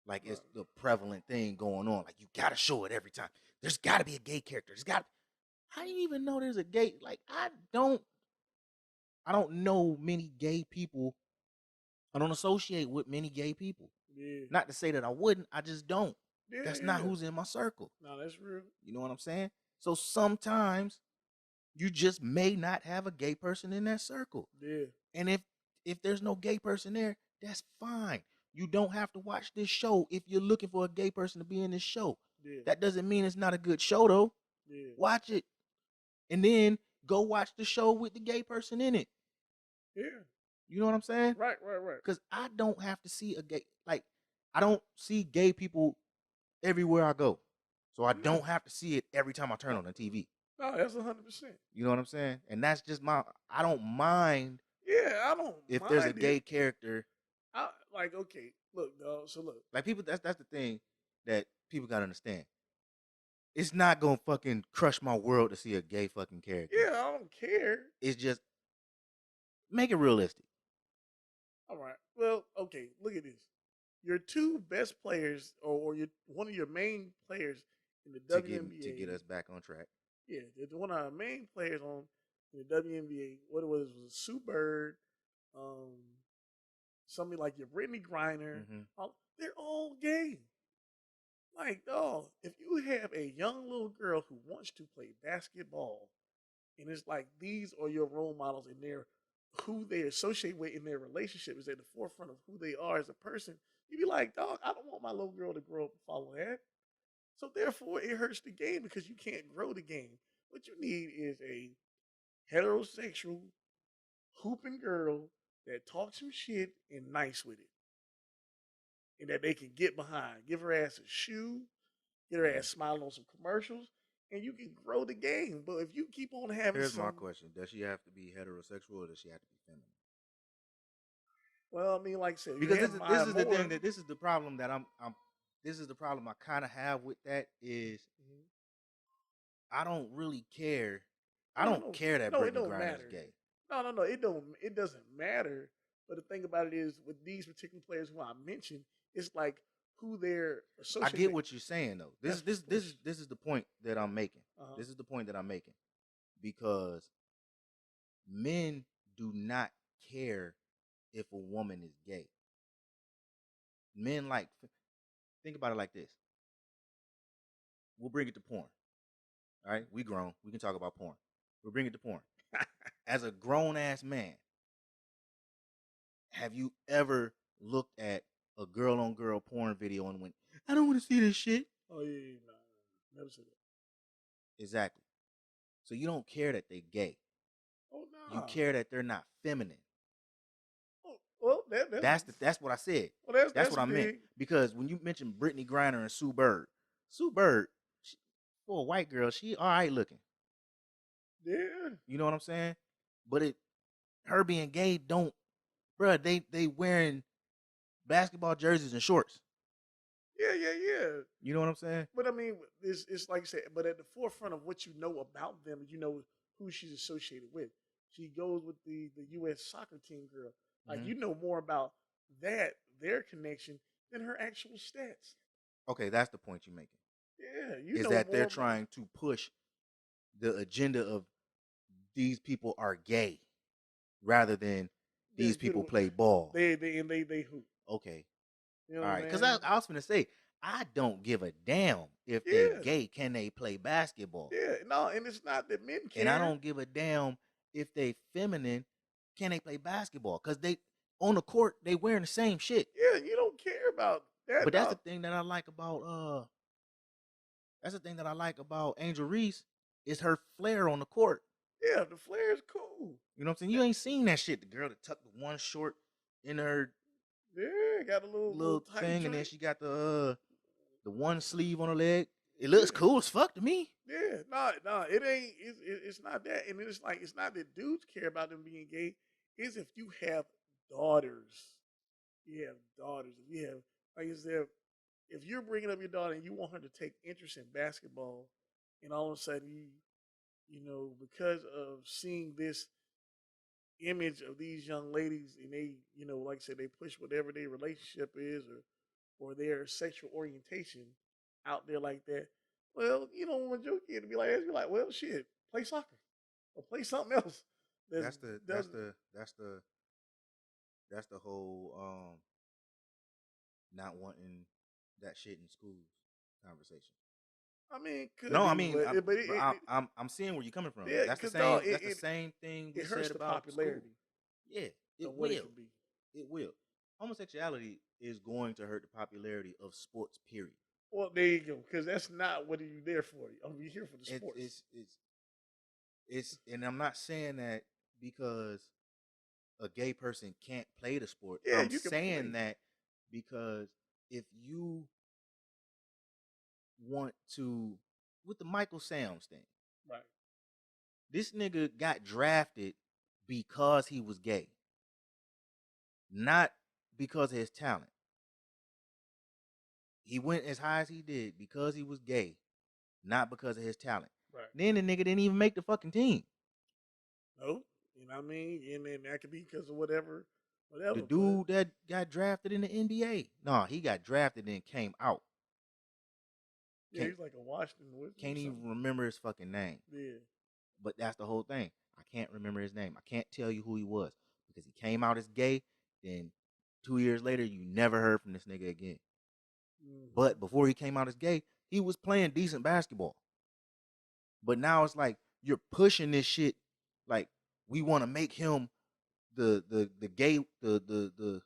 Like it's the prevalent thing going on. Like you gotta show it every time. There's gotta be a gay character. There's got. How do you even know there's a gay? Like I don't know many gay people. I don't associate with many gay people. Yeah. Not to say that I wouldn't. I just don't. Yeah, That's not who's in my circle. No, that's real. You know what I'm saying? So sometimes you just may not have a gay person in that circle. Yeah. And if there's no gay person there, that's fine. You don't have to watch this show if you're looking for a gay person to be in this show. Yeah. That doesn't mean it's not a good show though. Yeah. Watch it. And then go watch the show with the gay person in it. Yeah. You know what I'm saying? Right. Because I don't have to see a gay, like, I don't see gay people everywhere I go. So I don't have to see it every time I turn on the TV. No, that's 100%. You know what I'm saying? And that's just I don't mind. Yeah, I don't if mind there's a gay character. Okay, look, dog. So look, like people, that's the thing that people gotta understand. It's not gonna fucking crush my world to see a gay fucking character. Yeah, I don't care. It's just make it realistic. All right. Well, okay. Look at this. Your two best players, or one of your main players in the WNBA, to get us back on track. Yeah, one of our main players on in the WNBA. What it was Sue Bird, somebody like your Brittany Griner. Mm-hmm. They're all gay. Like, dog, if you have a young little girl who wants to play basketball, and it's like these are your role models, and they're who they associate with in their relationship is at the forefront of who they are as a person, you'd be like, dog, I don't want my little girl to grow up and follow that. So therefore, it hurts the game because you can't grow the game. What you need is a heterosexual hooping girl that talks some shit and nice with it, and that they can get behind. Give her ass a shoe, get her ass smiling on some commercials, and you can grow the game. But if you keep on having, here's my question: does she have to be heterosexual, or does she have to be feminine? Well, I mean, like I said, because this is the thing that this is the problem that I'm this is the problem I kind of have with that is I don't really care. I don't care that Brittany Griner is gay. No, it doesn't matter. But the thing about it is, with these particular players who I mentioned, it's like who they're associated. I get what you're saying though. This is the point that I'm making. This is the point that I'm making because men do not care if a woman is gay. Men think about it like this. We'll bring it to porn. All right, we grown. We can talk about porn. We'll bring it to porn. As a grown ass man, have you ever looked at a girl on girl porn video and went, I don't want to see this shit? Oh yeah, no, never said that. Exactly. So you don't care that they're gay. Oh no. You care that they're not feminine. That's what I said. Well, That's what I meant. big. Because when you mentioned Brittany Griner and Sue Bird, for a white girl, she all right looking. Yeah. You know what I'm saying? But her being gay don't, bruh, they wearing basketball jerseys and shorts. Yeah. You know what I'm saying? But I mean, it's like I said, but at the forefront of what you know about them, you know who she's associated with. She goes with the U.S. soccer team girl. Like, you know more about their connection, than her actual stats. Okay, that's the point you're making. Yeah, you Is know that more they're about trying to push the agenda of these people are gay rather than these people play ball. They hoop. Okay. You know All what right. I'm Because saying? I was going to say, I don't give a damn if they're Yeah. gay. Can they play basketball? Yeah, no, and it's not that men care. And I don't give a damn if they feminine. Can they play basketball? Because they on the court they wearing the same shit. Yeah, you don't care about that. But that's the thing that I like about Angel Reese is her flair on the court. Yeah, the flair is cool. You know what I'm saying? You ain't seen that shit. The girl that tucked the one short in her got a little tight thing, joint. and then she got the one sleeve on her leg. It looks cool as fuck to me. Yeah, no, it ain't. It's not that, and it's like it's not that dudes care about them being gay. It's if you have daughters. You have daughters. If you have, like I said, if you're bringing up your daughter and you want her to take interest in basketball, and all of a sudden you know, because of seeing this image of these young ladies and they, you know, like I said, they push whatever their relationship is or their sexual orientation out there like that. Well, you don't want your kid to be like that. You're like, well, shit, play soccer or play something else. That's the whole not wanting that shit in schools conversation. I mean, could no, be, I mean, I'm seeing where you're coming from. Yeah, that's the same. dog, that's the same thing we said about popularity. School. Yeah, it will. It will. Homosexuality is going to hurt the popularity of sports. Period. Well, there you go. Because that's not what are you there for. You're here for the sports. And I'm not saying that because a gay person can't play the sport. Yeah, I'm saying that because if you want to, with the Michael Sam's thing, right? This nigga got drafted because he was gay, not because of his talent. He went as high as he did because he was gay, not because of his talent. Right. Then the nigga didn't even make the fucking team. Nope. You know what I mean? And then that could be because of whatever. The dude that got drafted in the NBA, no, he got drafted and came out. Yeah, he's like a Washington Wizard. Can't even remember his fucking name. Yeah. But that's the whole thing. I can't remember his name. I can't tell you who he was because he came out as gay. Then 2 years later, you never heard from this nigga again. Mm-hmm. But before he came out as gay, he was playing decent basketball. But now it's like you're pushing this shit. Like we want to make him the gay the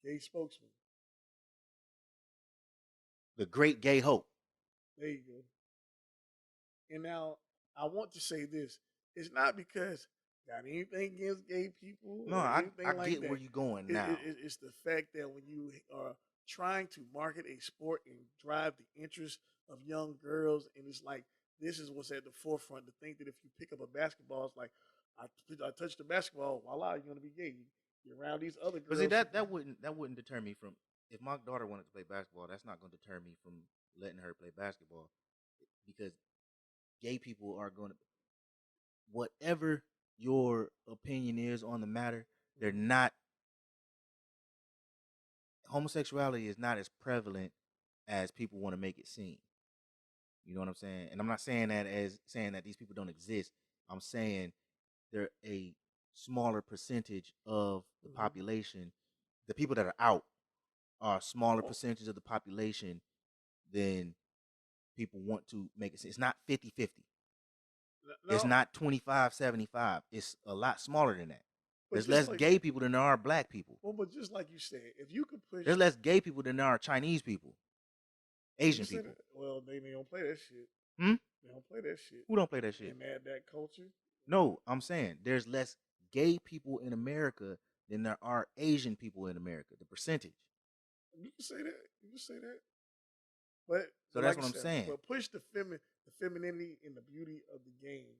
gay spokesman, the great gay hope. There you go. And now I want to say this: it's not because got anything against gay people. No, I get where you're going now. It's the fact that when you are trying to market a sport and drive the interest of young girls, and it's like this is what's at the forefront. To think that if you pick up a basketball, it's like I touched the basketball, voila, you're gonna be gay. You're around these other girls. But see, that wouldn't deter me from, if my daughter wanted to play basketball, that's not going to deter me from letting her play basketball, because gay people are going to, whatever your opinion is on the matter, they're not, homosexuality is not as prevalent as people want to make it seem. You know what I'm saying? And I'm not saying that as saying that these people don't exist. I'm saying they're a smaller percentage of the population. The people that are out are a smaller percentage of the population than people want to make it seem. It's not 50-50. No. It's not 25-75. It's a lot smaller than that. There's less gay people than there are black people. Well, but just like you said, if you could push, there's less gay people than there are Chinese people, Asian people. Well, they don't play that shit. They don't play that shit. Who don't play that shit? And that culture. No, I'm saying there's less gay people in America than there are Asian people in America. The percentage. You can say that. You can say that. But So but that's like what I I'm said, saying. but push the femininity and the beauty of the game,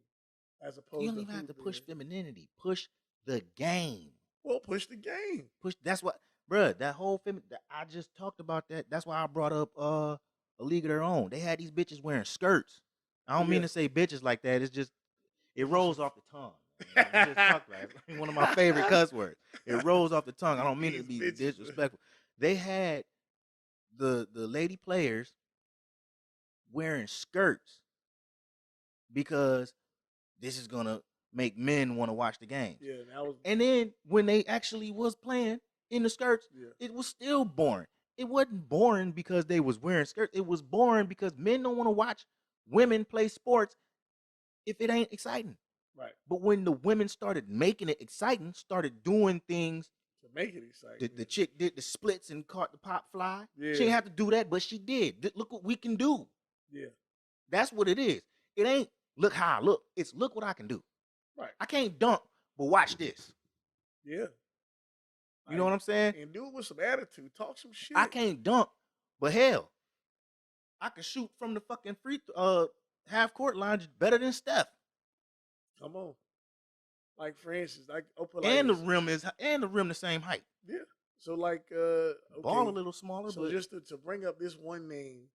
as You opposed don't to even have who to push they're. femininity. Push the game. Well, push the game. Push. That's what, bruh. That whole I just talked about that. That's why I brought up A League of Their Own. They had these bitches wearing skirts. I don't mean to say bitches like that. It's just it rolls off the tongue. Man. We just talked about it. It's like one of my favorite cuss words. It rolls off the tongue. I don't mean it to be disrespectful. They had the lady players wearing skirts because this is gonna make men want to watch the game. Yeah, that was. And then when they actually was playing in the skirts, Yeah. it was still boring. It wasn't boring because they was wearing skirts. It was boring because men don't want to watch women play sports if it ain't exciting. Right. But when the women started making it exciting, started doing things to make it exciting, the chick did the splits and caught the pop fly. Yeah. She didn't have to do that, but she did. Look what we can do. Yeah. That's what it is. It ain't look how I look. It's look what I can do. Right. I can't dunk, but watch this. Yeah. You know what I'm saying? And do it with some attitude. Talk some shit. I can't dunk, but hell, I can shoot from the fucking half court line better than Steph. Come on. Like for instance, like and the rim the same height. Yeah. So like okay. Ball a little smaller. So but just to bring up this one name,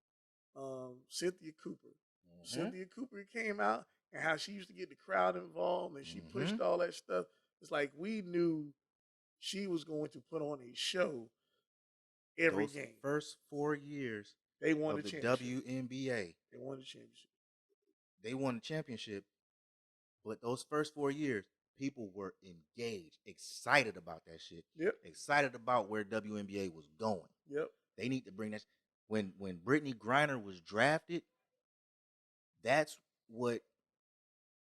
Cynthia Cooper. Mm-hmm. Cynthia Cooper came out and how she used to get the crowd involved and she pushed all that stuff. It's like we knew she was going to put on a show every game. First 4 years they won of the WNBA. They won the championship. They won the championship, but those first 4 years, people were engaged, excited about that shit. Yep. Excited about where WNBA was going. Yep. They need to bring that. When Brittany Griner was drafted, that's what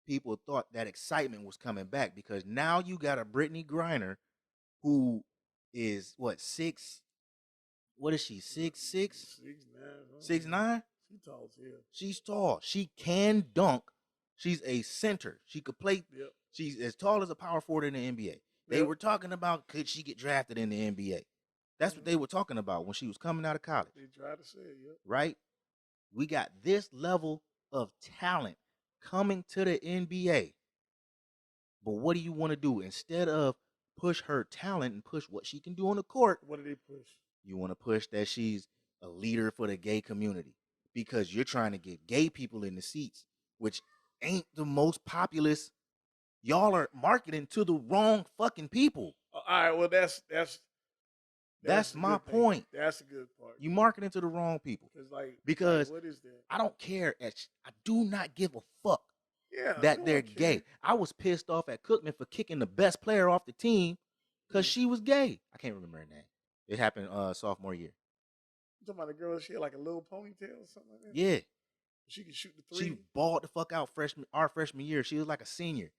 people thought, that excitement was coming back, because now you got a Brittany Griner who is what, 6? What is she? 6'6"? 6'9"? She's tall as hell. She's tall. She can dunk. She's a center. She could play. Yep. She's as tall as a power forward in the NBA. They were talking about, could she get drafted in the NBA? That's what they were talking about when she was coming out of college. They tried to say it, yep. Right? We got this level of talent coming to the NBA. But what do you want to do? Instead of push her talent and push what she can do on the court, what do they push? You want to push that she's a leader for the gay community, because you're trying to get gay people in the seats, which ain't the most populous. Y'all are marketing to the wrong fucking people. All right, well that's my point. That's a good part. You marketing to the wrong people. Because what is that? I don't care. I do not give a fuck that they're gay. I was pissed off at Cookman for kicking the best player off the team because she was gay. I can't remember her name. It happened sophomore year. You talking about a girl? She had like a little ponytail or something like that. Yeah, she could shoot the 3. She balled the fuck out our freshman year. She was like a senior,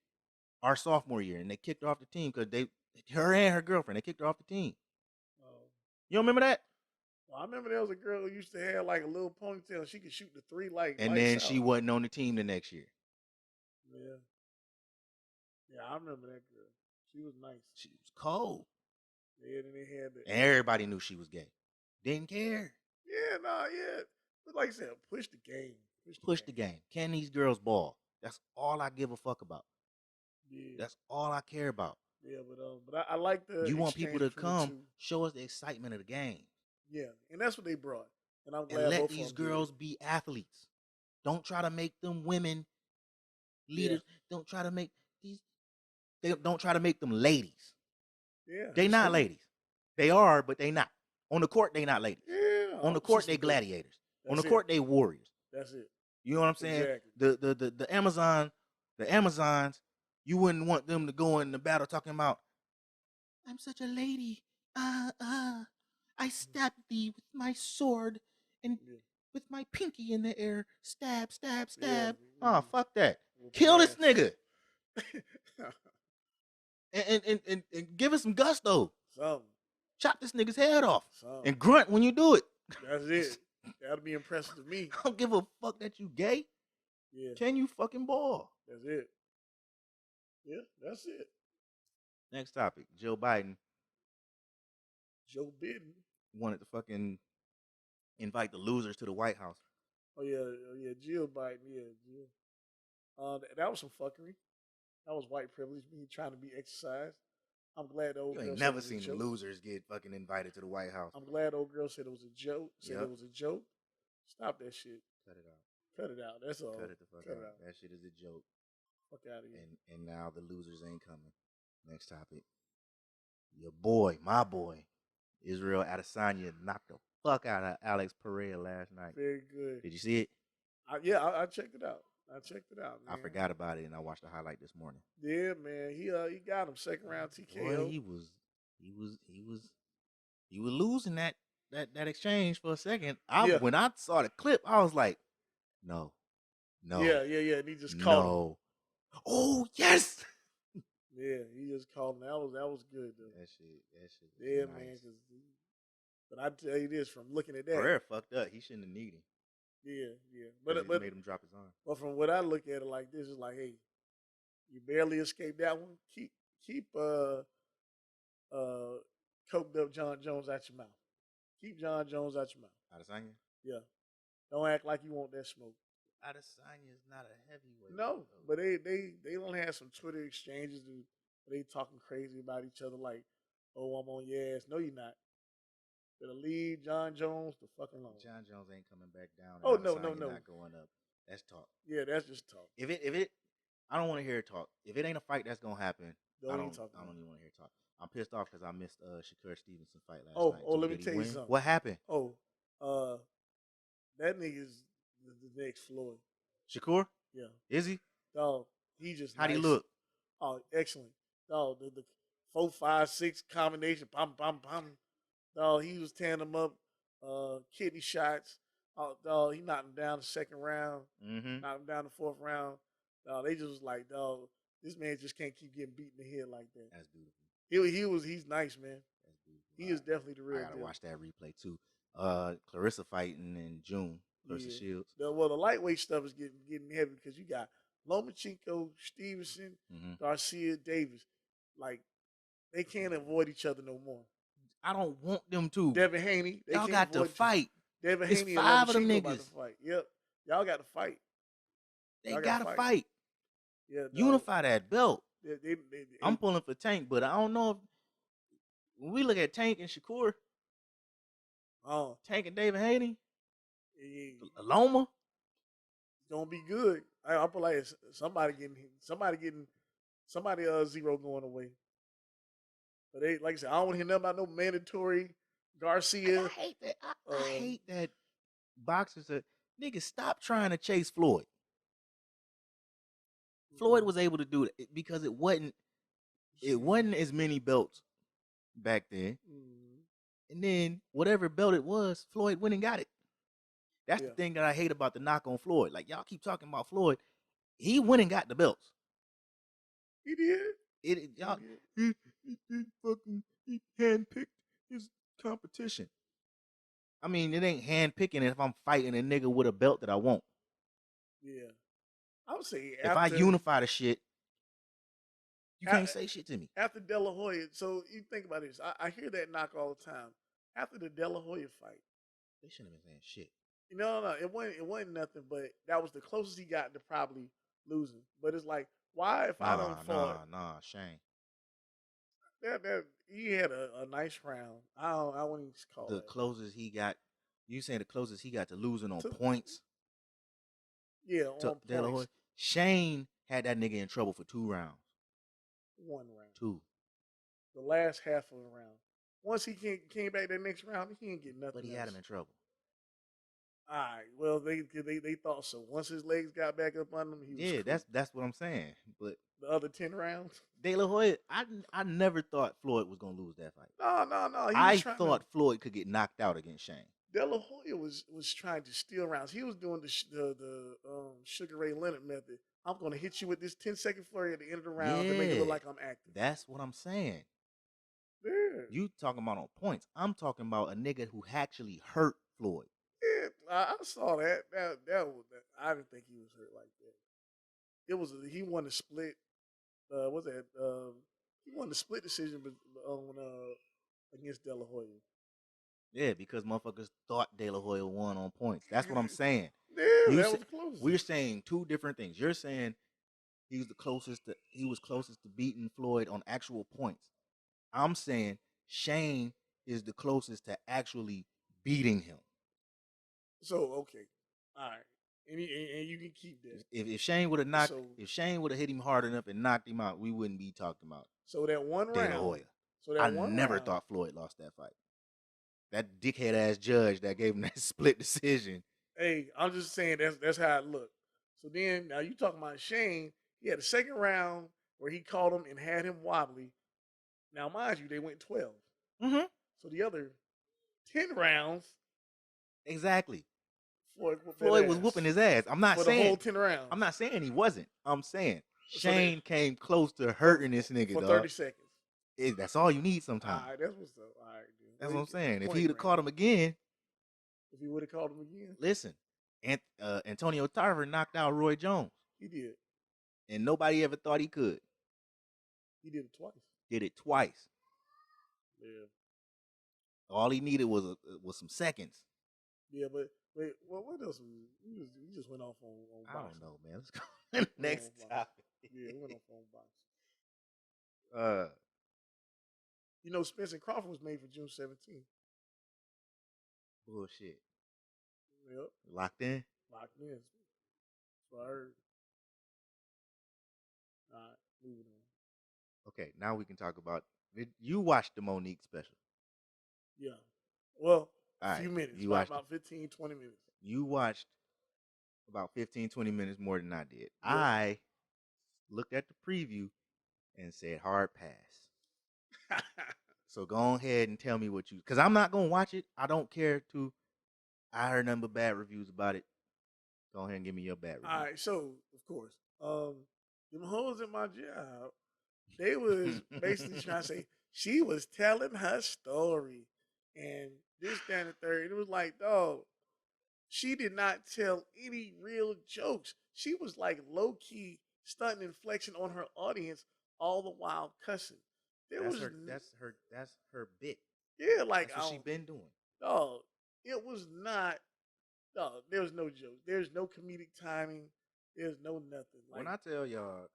our sophomore year, and they kicked her off the team because her and her girlfriend, they kicked her off the team. You don't remember that? Well, I remember there was a girl who used to have like a little ponytail. And she could shoot the 3 like. And then she wasn't on the team the next year. Yeah, I remember that girl. She was nice. She was cold. Yeah, and they had that. And everybody knew she was gay. Didn't care. Yeah, yeah. But like I said, push the game. Push the game. Can these girls ball? That's all I give a fuck about. Yeah. That's all I care about. Yeah, but I like the. You want people to come, show us the excitement of the game. Yeah, and that's what they brought. And I'm glad. And let these girls be athletes. Don't try to make them women leaders. Yeah. Don't try to make them ladies. Yeah. They not ladies. They are, but they not. On the court, they not ladies. Yeah. On the court, they gladiators. On the court, they warriors. That's it. You know what I'm saying? Exactly. The Amazons, you wouldn't want them to go in the battle talking about, I'm such a lady. I stabbed thee with my sword and with my pinky in the air. Stab, stab, stab. Oh, fuck that. Kill this nigga. and give us some gusto. Something. Chop this nigga's head off. And grunt when you do it. That's it. That'll be impressive to me. I don't give a fuck that you gay. Yeah. Can you fucking ball? That's it. Yeah, that's it. Next topic. Joe Biden Joe Biden. wanted to fucking invite the losers to the White House. Oh yeah, Jill Biden. Yeah, Jill. That was some fuckery. That was white privilege. Me trying to be exercised. I'm glad the old You girl ain't said it never was a seen the joke. losers get fucking invited to the White House. I'm glad the old girl said it was a joke. Said Yep. it was a joke. Stop that shit. Cut it out. Cut it out. That's all. Cut it the fuck Cut out. it out. That shit is a joke. Fuck out of here. And now the losers ain't coming. Next topic. Your boy, my boy, Israel Adesanya knocked the fuck out of Alex Pereira last night. Very good. Did you see it? I checked it out. I checked it out, man. I forgot about it and I watched the highlight this morning. Yeah, man. He got him second round TKO. Boy, he was losing that exchange for a second. When I saw the clip, I was like, no. Yeah. And he just called him. Oh yes. Yeah, he just called him. That was good though. That shit. Yeah, nice. man. But I tell you this, from looking at that, Pereira fucked up. He shouldn't have needed him. Yeah. But it made him drop his arm. But from what I look at it like this, is like, hey, you barely escaped that one. Keep coked up John Jones out your mouth. Keep John Jones out your mouth. Adesanya? Yeah. Don't act like you want that smoke. Adesanya is not a heavyweight. No, but they don't have some Twitter exchanges where they talking crazy about each other like, oh, I'm on your ass. No, you're not. Better leave John Jones the fucking alone. John Jones ain't coming back down. Oh, no. Not going up. That's talk. Yeah, that's just talk. If it, I don't want to hear talk. If it ain't a fight that's gonna happen, I don't even want to hear talk. I'm pissed off because I missed Shakur Stevenson fight last night. Oh, let me tell you something. What happened? Oh, that nigga's the next Floyd. Shakur? Yeah. Is he? Dog, he just How'd nice. he look? Oh, excellent. Dog, the 4, 5, 6 combination, bam. Dog, he was tearing them up, kidney shots. Dog, he knocked him down the second round, knocked him down the fourth round. Dog, they just was like, dog, this man just can't keep getting beat in the head like that. That's beautiful. He's nice, man. That's beautiful. He is definitely the real deal. I gotta watch that replay too. Clarissa fighting in June. Clarissa Shields. The lightweight stuff is getting heavy because you got Lomachenko, Stevenson, Garcia, Davis. Like, they can't avoid each other no more. I don't want them to. Devin Haney. Y'all got to fight. Devin Haney and 5 of them niggas about to fight. Yep. Y'all got to fight. They got to fight. Yeah, unify that belt. I'm pulling for Tank, but I don't know if when we look at Tank and Shakur, Tank and David Haney, Loma, it's gonna be good. I feel like somebody zero going away. But they, like I said, I don't want to hear nothing about no mandatory Garcia. I hate that. I hate that boxers are niggas. Stop trying to chase Floyd. Floyd was able to do it because it wasn't as many belts back then. And then whatever belt it was, Floyd went and got it. That's the thing that I hate about the knock on Floyd. Like, y'all keep talking about Floyd. He went and got the belts. He did. He handpicked his competition. I mean, it ain't handpicking if I'm fighting a nigga with a belt that I want. Yeah. I would say if I unify the shit, you can't say shit to me. After De La Hoya, so you think about this. I hear that knock all the time. After the De La Hoya fight, they shouldn't have been saying shit. No, it wasn't nothing, but that was the closest he got to probably losing. But it's like, why if I don't fought? Shane. That he had a nice round. I wouldn't even call the closest he got. You saying the closest he got to losing on points? Yeah, on points. Shane had that nigga in trouble for 2 rounds. 1 round. 2. The last half of the round. Once he came back that next round, he didn't get nothing. But he had him in trouble. All right. Well, they thought so. Once his legs got back up on him, he was cool. That's what I'm saying. But the other 10 rounds, De La Hoya, I never thought Floyd was gonna lose that fight. No. I thought Floyd could get knocked out against Shane. De La Hoya was trying to steal rounds. He was doing the Sugar Ray Leonard method. I'm gonna hit you with this 10-second flurry at the end of the round to make it look like I'm active. That's what I'm saying. Yeah. You talking about on points? I'm talking about a nigga who actually hurt Floyd. Yeah, I saw that. I didn't think he was hurt like that. It was he won a split. Was that He won the split decision on against De La Hoya. Yeah, because motherfuckers thought De La Hoya won on points. That's what I'm saying. Yeah, that was close. We're saying two different things. You're saying he was closest to beating Floyd on actual points. I'm saying Shane is the closest to actually beating him. So okay, all right, and you can keep that. If Shane would have if Shane would have hit him hard enough and knocked him out, we wouldn't be talking about that one De La round. Hoya. So that I one never round, thought Floyd lost that fight. That dickhead ass judge that gave him that split decision. Hey, I'm just saying that's how it looked. So then now you talking about Shane? He had a second round where he caught him and had him wobbly. Now, mind you, they went 12. Mm-hmm. So the other 10 rounds, exactly. Floyd was whooping his ass. I'm not for saying the whole 10 rounds. I'm not saying he wasn't. I'm saying Shane came close to hurting this nigga for dog. 30 seconds. That's all you need sometimes. All right, that's what's up. All right, dude. That's what I'm saying. If he'd have caught him again, if he would have caught him again, listen, Antonio Tarver knocked out Roy Jones. He did, and nobody ever thought he could. He did it twice. Did it twice. Yeah. All he needed was some seconds. Yeah, but wait, what else? We just went off on I boxing. don't know, man. Let's go next topic. Yeah, we went off on boxing. You know, Spencer Crawford was made for June 17th. Bullshit. Yep. Locked in? Locked in. That's what I heard. All right, moving on. Okay, now we can talk about. You watched the Monique special. Yeah. Well, a few minutes. You about 15, 20 minutes. You watched about 15, 20 minutes more than I did. Yep. I looked at the preview and said hard pass. So go ahead and tell me what you, because I'm not going to watch it. I don't care to. I heard nothing but bad reviews about it. Go ahead and give me your bad review. All right, so, of course, them hoes in my job, they was basically trying to say she was telling her story and this, that, and the third. And it was like, dog, she did not tell any real jokes. She was like low-key stunting and flexing on her audience all the while cussing. That's her bit. Yeah, like that's what she been doing. Dog, it was not. Dog, there was no jokes. There's no comedic timing. There's no nothing. Like, when I tell y'all,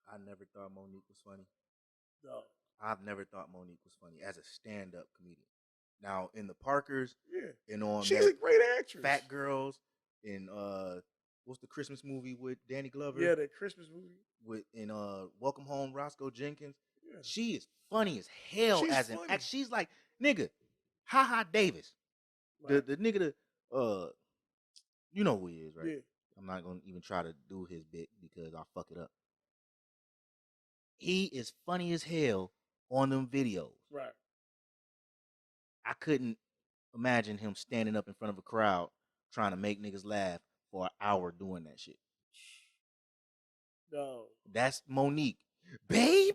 I never thought Monique was funny. Dog, I've never thought Monique was funny as a stand-up comedian. Now in the Parkers, yeah, and on she's a great actress. Fat Girls, in what's the Christmas movie with Danny Glover? Yeah, the Christmas movie with in Welcome Home, Roscoe Jenkins. Yeah. She is funny as hell. She's like nigga, Ha Davis, right. the nigga you know who he is, right? Yeah. I'm not gonna even try to do his bit because I'll fuck it up. He is funny as hell on them videos. Right. I couldn't imagine him standing up in front of a crowd trying to make niggas laugh for an hour doing that shit. No. That's Monique. Baby.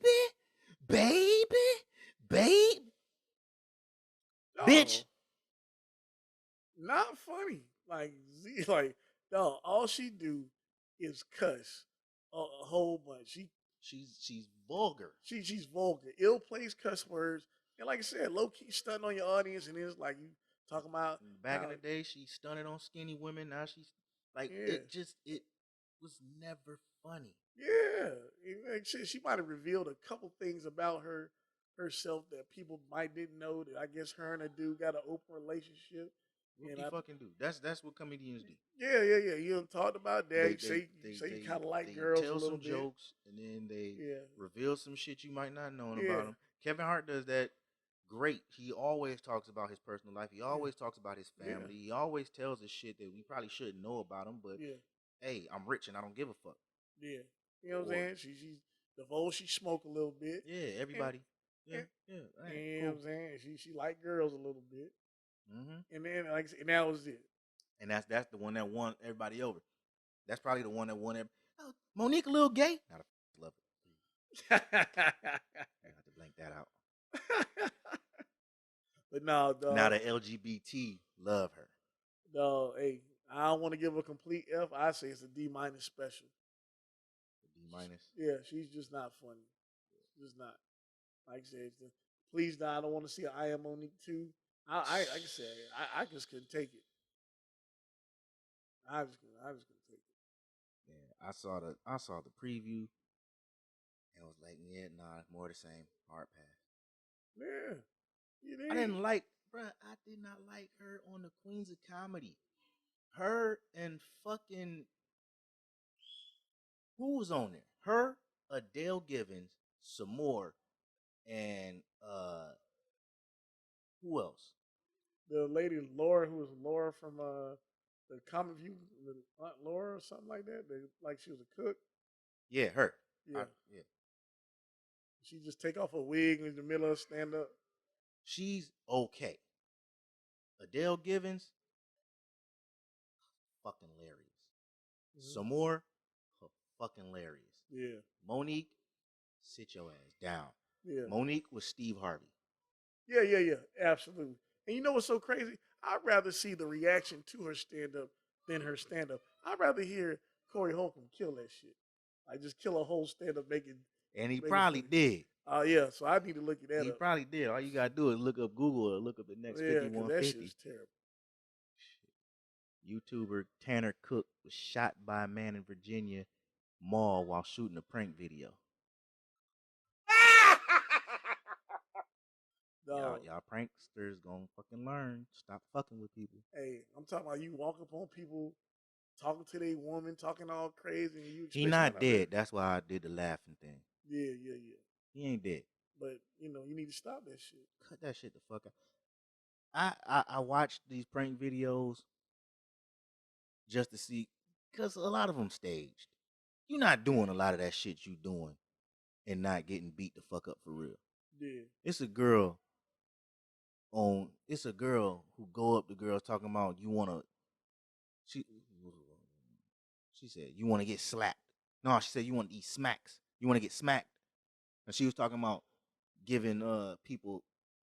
No. Bitch. Not funny. Like, no, all she do is cuss a whole bunch. She's vulgar. She's vulgar. Ill plays cuss words. And like I said, low key stunting on your audience, and it's like you talking about back in the day, she stunted on skinny women. Now she's like it was never funny. Yeah, she might have revealed a couple things about herself that people might didn't know. That I guess her and a dude got an open relationship. What do you fucking do? That's what comedians do. Yeah. You done talked about that. Say you kind of like girls a little bit. Tell some jokes, and then they reveal some shit you might not know about them. Kevin Hart does that great. He always talks about his personal life. He always talks about his family. He always tells us shit that we probably shouldn't know about him. But hey, I'm rich and I don't give a fuck. Yeah, you know what I'm saying? She's divulged. She smoke a little bit. Yeah, everybody. You know what I'm saying? She like girls a little bit. Mm-hmm. And then like I said, and that was it. And that's the one that won everybody over. That's probably the one that won. Oh, Monique a little gay. Not a love it. I have to blank that out. But no, dog. Now the LGBT love her. No, hey, I don't want to give a complete F. I say it's a D- special. D-? Yeah, she's just not funny. Just not. Like I said, please, nah, I don't want to see an I am Monique too. Like I said, I just couldn't take it. I just couldn't take it. Yeah, I saw the preview and was like, yeah, nah, it's more the same. Hard pass. Yeah, it I ain't. didn't like, bruh, I did not like her on the Queens of Comedy. Her and fucking who was on there? Her, Adele Givens, some more, and who else? The lady Laura, who was Laura from the Comic View, Aunt Laura or something like that. Like she was a cook. Yeah, her. Yeah, Yeah. she just take off her wig in the middle of stand up. She's okay. Adele Givens, fucking hilarious. Mm-hmm. Some more, fucking hilarious. Yeah. Monique, sit your ass down. Yeah. Monique was Steve Harvey. Yeah. Absolutely. And you know what's so crazy? I'd rather see the reaction to her stand up than her stand up. I'd rather hear Corey Holcomb kill that shit. Like just kill a whole stand up making. And he probably Funny. did. Oh yeah, so I need to look at that He up. probably did. All you gotta do is look up Google or look up the next Yeah, because that 5150. shit's terrible. YouTuber Tanner Cook was shot by a man in Virginia mall while shooting a prank video. Y'all pranksters gonna fucking learn. Stop fucking with people. Hey, I'm talking about you walk up on people talking to their woman, talking all crazy, and you. He not dead. That's why I did the laughing thing. Yeah. He ain't dead. But you need to stop that shit. Cut that shit the fuck out. I watched these prank videos just to see, because a lot of them staged. You're not doing a lot of that shit you doing and not getting beat the fuck up for real. Yeah. It's a girl who go up to girls talking about she said you want to get slapped. No, she said you want to eat smacks. You want to get smacked. And she was talking about giving people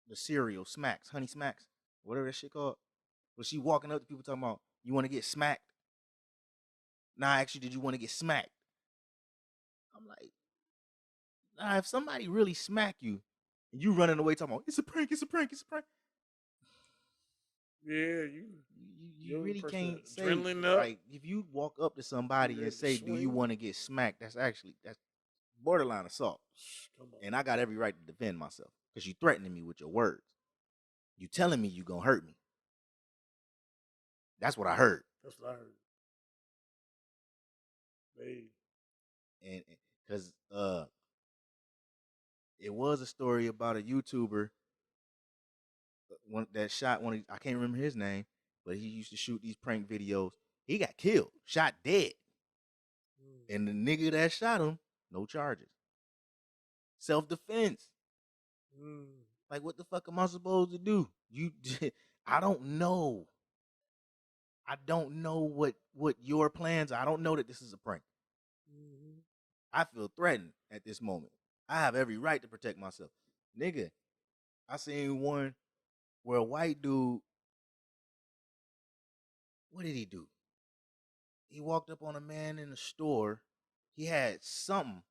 the cereal smacks, honey smacks, whatever that shit called. But she walking up to people talking about you want to get smacked. Nah, actually, did you want to get smacked? I'm like, nah, if somebody really smack you and you running away talking about it's a prank, it's a prank, it's a prank. Yeah, you really can't say up. Like if you walk up to somebody and say, "Do you want to get smacked?" That's borderline assault. And I got every right to defend myself because you threatening me with your words. You telling me you gonna hurt me. That's what I heard. Hey. And because it was a story about a YouTuber that shot I can't remember his name, but he used to shoot these prank videos. He got killed, shot dead. And the nigga that shot him, no charges. Self-defense. Like, what the fuck am I supposed to do? I don't know. I don't know what your plans are. I don't know that this is a prank. I feel threatened at this moment. I have every right to protect myself. Nigga, I seen one where a white dude, what did he do? He walked up on a man in the store. He had something,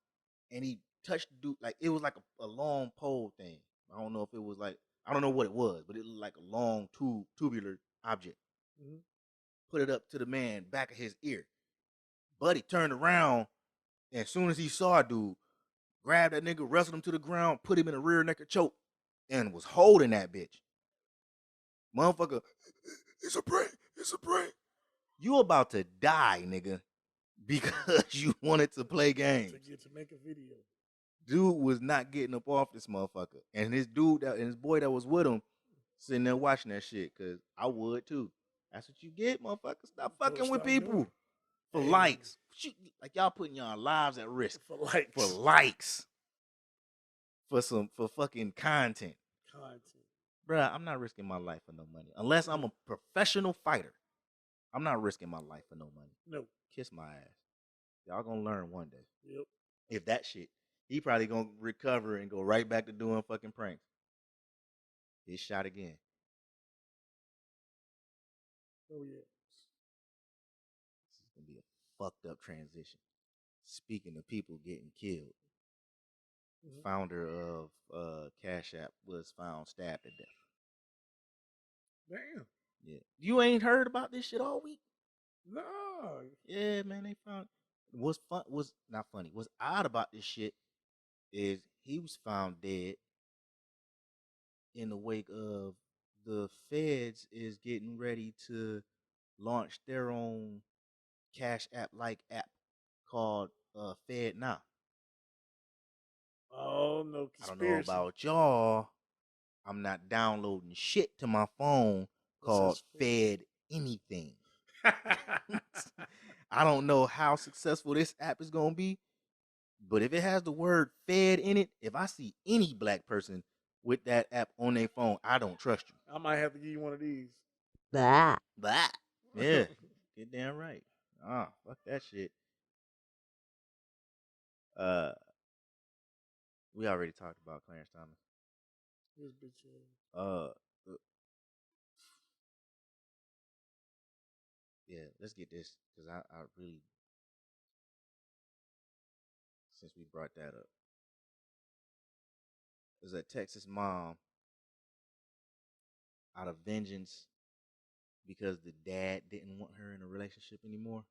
and he touched the dude. Like, it was like a long pole thing. I don't know if it was like, I don't know what it was, but it looked like a long tubular object. Put it up to the man back of his ear. Buddy turned around, and as soon as he saw a dude, grabbed that nigga, wrestled him to the ground, put him in a rear naked choke, and was holding that bitch. Motherfucker, it's a prank. It's a prank. You about to die, nigga, because you wanted to play games. To make a video. Dude was not getting up off this motherfucker. And his boy that was with him sitting there watching that shit, because I would too. That's what you get, motherfucker. Stop fucking with people for likes. Like, y'all putting y'all lives at risk for likes. For fucking content. Bruh, I'm not risking my life for no money. Unless I'm a professional fighter. I'm not risking my life for no money. No. Kiss my ass. Y'all gonna learn one day. Yep. If that shit, he probably gonna recover and go right back to doing fucking pranks. He's shot again. Oh yeah. This is gonna be a fucked up transition. Speaking of people getting killed, founder of Cash App, was found stabbed to death. Damn. Yeah. You ain't heard about this shit all week? No. Yeah, man, they found what's not funny. What's odd about this shit is he was found dead in the wake of the feds is getting ready to launch their own Cash App like app called Fed Now. Oh no, conspiracy. I don't know about y'all. I'm not downloading shit to my phone called Fed anything. I don't know how successful this app is gonna be, but if it has the word Fed in it, if I see any black person with that app on their phone, I don't trust you. I might have to give you one of these. Blah. Yeah, get damn right. Fuck that shit. We already talked about Clarence Thomas. This bitch. Yeah, let's get this because I really, since we brought that up, there's a Texas mom out of vengeance because the dad didn't want her in a relationship anymore,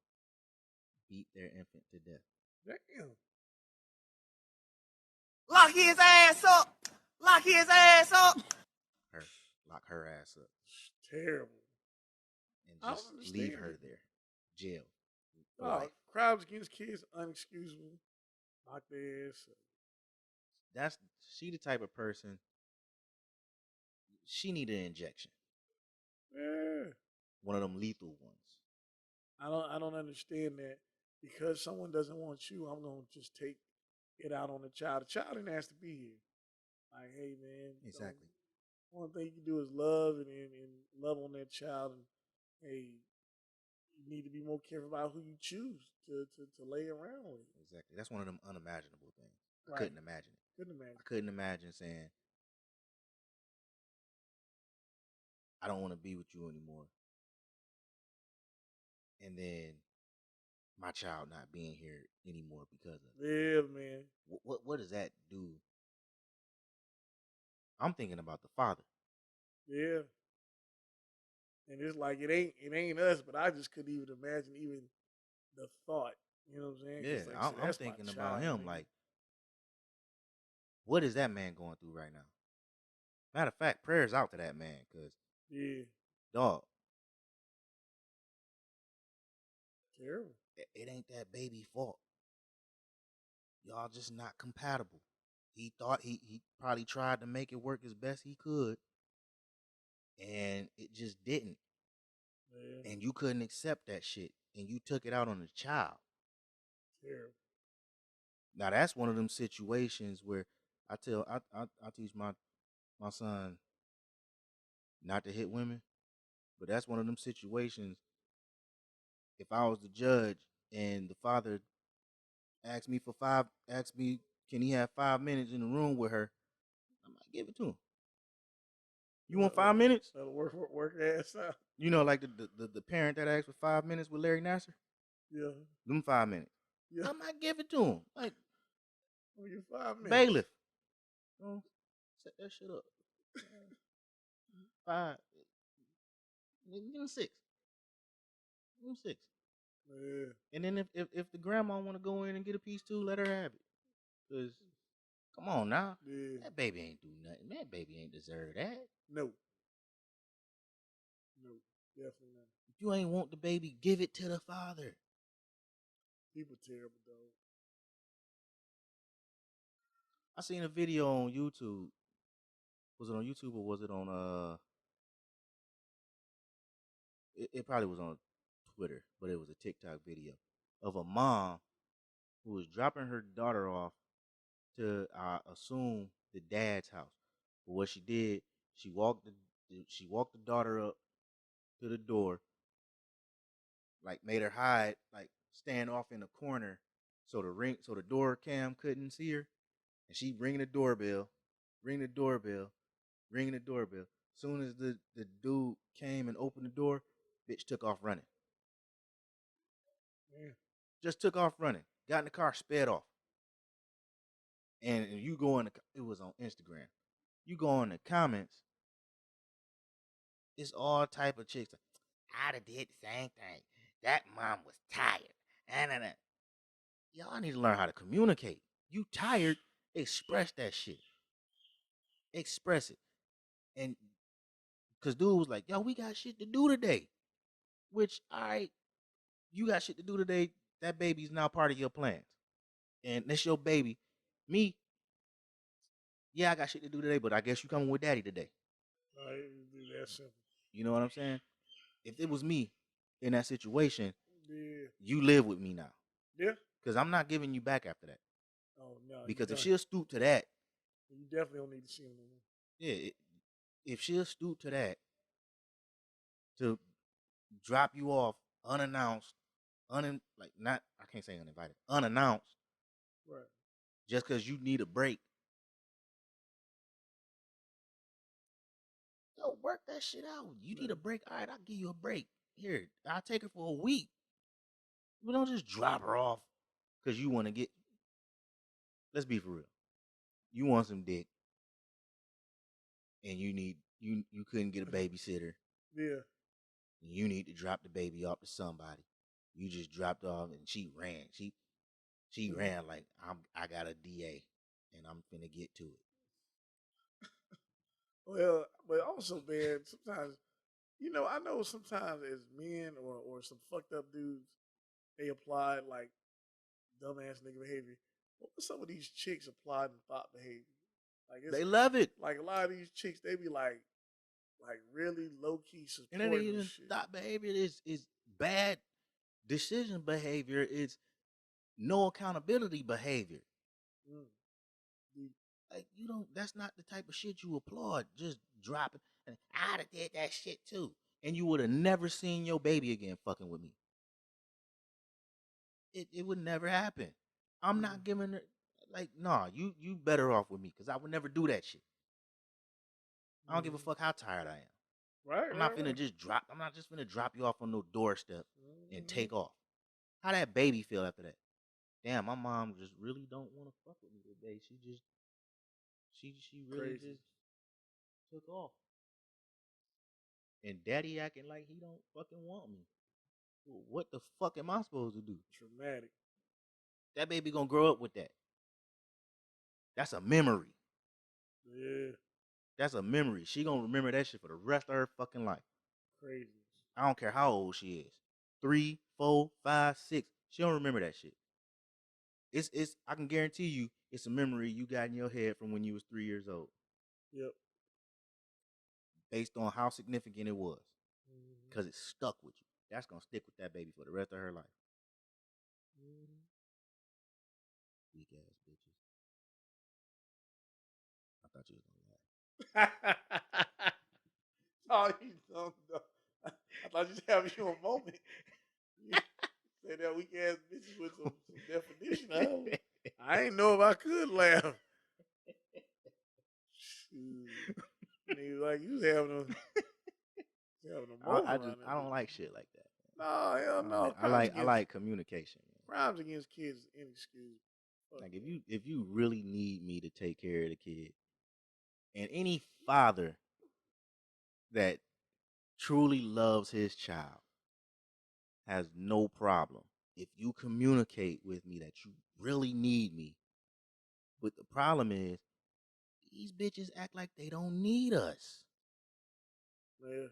beat their infant to death. Damn. Lock his ass up. Lock his ass up. Lock her ass up. It's terrible. And just leave her there. Jail. Crimes against kids unexcusable. Lock their ass up. She the type of person. She need an injection. Yeah. One of them lethal ones. I don't understand that. Because someone doesn't want you, I'm gonna just take it out on the child. The child didn't ask to be here. Like, hey man. Exactly. One thing you do is love and love on that child, and hey, you need to be more careful about who you choose to lay around with. Exactly. That's one of them unimaginable things. I couldn't imagine it. I couldn't imagine saying, I don't want to be with you anymore. And then my child not being here anymore because of it. Yeah, man. What does that do? I'm thinking about the father. Yeah. And it's like it ain't us, but I just couldn't even imagine even the thought. You know what I'm saying? Yeah, like, I'm thinking about him. Like, what is that man going through right now? Matter of fact, prayers out to that man, cause dog. Terrible. It ain't that baby fault. Y'all just not compatible. He thought he probably tried to make it work as best he could, and it just didn't. Yeah. And you couldn't accept that shit, and you took it out on the child. Terrible. Now that's one of them situations where I teach my son not to hit women, but that's one of them situations. If I was the judge and the father asked me, can he have 5 minutes in the room with her? I might give it to him. You want 5 minutes? That'll work ass out. You know, like the parent that asked for 5 minutes with Larry Nassar? Yeah. Them 5 minutes. Yeah. I might give it to him. Like, you 5 minutes. Bailiff. Set that shit up. 5. Give him 6. Give him 6. Yeah. And then if the grandma want to go in and get a piece too, let her have it. Cause come on now, that baby ain't do nothing. That baby ain't deserve that. No, definitely not. If you ain't want the baby, give it to the father. People terrible, though. I seen a video on YouTube. Was it on YouTube or was it on It probably was on Twitter, but it was a TikTok video of a mom who was dropping her daughter off to assume the dad's house. But what she did, she walked the daughter up to the door, like made her hide, like stand off in the corner, so the door cam couldn't see her, and she ring the doorbell. Soon as the dude came and opened the door, bitch took off running. Yeah. Just took off running. Got in the car, sped off. And you go in it was on Instagram. You go in the comments, it's all type of chicks. I'd have did the same thing. That mom was tired. And y'all need to learn how to communicate. You tired, express that shit. Express it. And because dude was like, yo, we got shit to do today. Which, all right, you got shit to do today. That baby's now part of your plans. And that's your baby. Me, yeah, I got shit to do today, but I guess you coming with daddy today. Do that simple. You know what I'm saying? If it was me in that situation, yeah, you live with me now. Yeah. Because I'm not giving you back after that. Oh, no. Because if she'll stoop to that, you definitely don't need to see him anymore. Yeah, if she'll stoop to that, to drop you off unannounced, not, I can't say uninvited, unannounced, right? Just because you need a break. Yo, work that shit out. You need a break. All right, I'll give you a break. Here, I'll take her for a week. We don't just drop her off because you want to get. Let's be for real. You want some dick, and you couldn't get a babysitter. Yeah. You need to drop the baby off to somebody. You just dropped off, and she ran. She ran like I got a DA, and I'm finna get to it. Well, but also, man, sometimes, I know sometimes as men or some fucked up dudes, they apply like dumbass nigga behavior. What some of these chicks applied in thought behavior? Like they love it. Like a lot of these chicks, they be like really low key supporting. And then even thought behavior is bad decision behavior. It's no accountability behavior. Like you don't. That's not the type of shit you applaud. Just drop it. And I'd have did that shit too, and you would have never seen your baby again fucking with me. It would never happen. I'm not giving her nah. You better off with me because I would never do that shit. I don't give a fuck how tired I am. Right. I'm not finna just drop. I'm not just finna drop you off on no doorstep and take off. How that baby feel after that? Damn, my mom just really don't want to fuck with me today. She really just took off. And daddy acting like he don't fucking want me. What the fuck am I supposed to do? Traumatic. That baby gonna grow up with that. That's a memory. Yeah. That's a memory. She gonna remember that shit for the rest of her fucking life. Crazy. I don't care how old she is. 3, 4, 5, 6. She don't remember that shit. It's I can guarantee you it's a memory you got in your head from when you was 3 years old. Yep. Based on how significant it was. Because it stuck with you. That's going to stick with that baby for the rest of her life. Weak ass bitches. I thought you was going to laugh. Oh, you don't know. I thought you was having you a moment. You said that weak ass bitches with some definition. I ain't know if I could laugh. Nigga, like you was having a moment. I don't like shit like that. No, hell no. I like communication. Crimes against kids is inexcusable. Like if you really need me to take care of the kid, and any father that truly loves his child has no problem if you communicate with me that you really need me. But the problem is these bitches act like they don't need us. Yeah.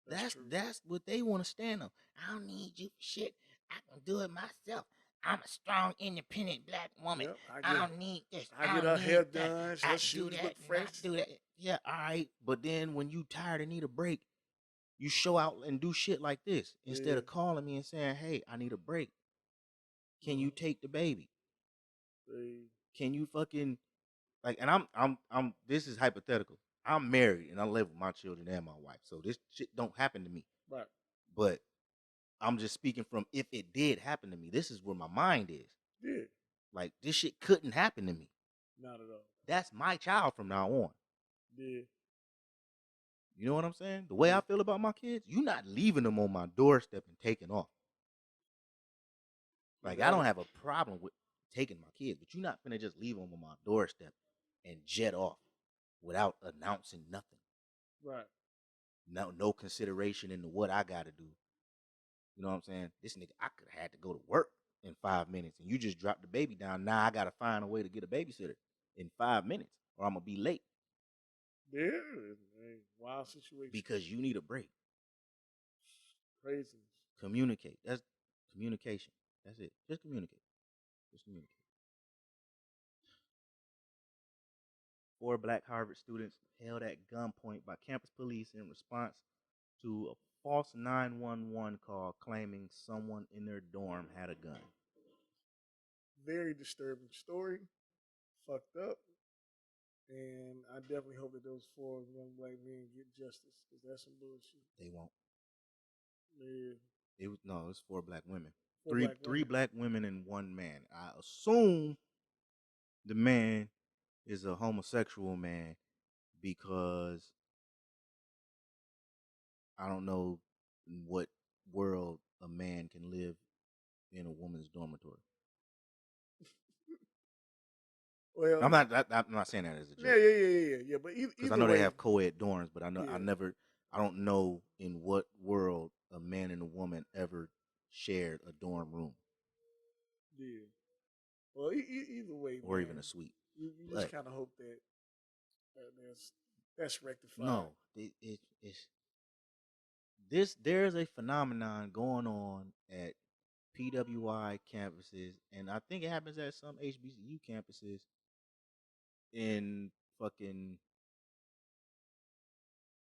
That's what they want to stand on. I don't need you for shit. I can do it myself. I'm a strong, independent black woman. Yep, I don't need this. I get her hair done. Her shoes look fresh. Do that. Yeah, all right. But then when you tired and need a break, you show out and do shit like this instead of calling me and saying, "Hey, I need a break. Can you take the baby? Can you fucking like?" And I'm. This is hypothetical. I'm married and I live with my children and my wife, so this shit don't happen to me. Right. But I'm just speaking from if it did happen to me. This is where my mind is. Yeah. Like this shit couldn't happen to me. Not at all. That's my child from now on. Yeah. You know what I'm saying? The way I feel about my kids, you're not leaving them on my doorstep and taking off. Like I don't have a problem with taking my kids, but you're not finna just leave them on my doorstep and jet off without announcing nothing. Right. No consideration into what I gotta do. You know what I'm saying? This nigga, I could have had to go to work in 5 minutes, and you just dropped the baby down. Now I gotta find a way to get a babysitter in 5 minutes, or I'm gonna be late. Yeah, man, wild situation. Because you need a break. Craziness. Communicate. That's communication. That's it. Just communicate. Just communicate. 4 black Harvard students held at gunpoint by campus police in response to a false 911 call claiming someone in their dorm had a gun. Very disturbing story. Fucked up. And I definitely hope that those 4 young black men get justice, because that's some bullshit. They won't. Yeah. It was 4 black women. 4 black Three women. black women and 1 man. I assume the man is a homosexual man because I don't know in what world a man can live in a woman's dormitory. Well, I'm not saying that as a joke. Yeah. But because I know they have co-ed dorms, but I don't know in what world a man and a woman ever shared a dorm room. Yeah. Well, either way, or man, even a suite. You just kind of hope that that's rectified. No, there's a phenomenon going on at PWI campuses, and I think it happens at some HBCU campuses in fucking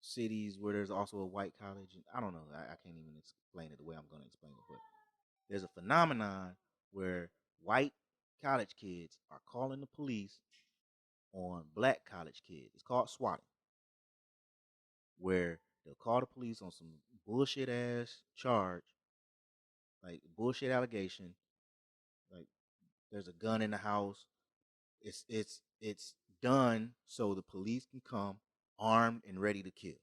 cities where there's also a white college. I don't know. I can't even explain it the way I'm going to explain it, but there's a phenomenon where white college kids are calling the police on black college kids. It's called swatting, where they'll call the police on some bullshit ass charge, like bullshit allegation, like there's a gun in the house. It's done so the police can come armed and ready to kill.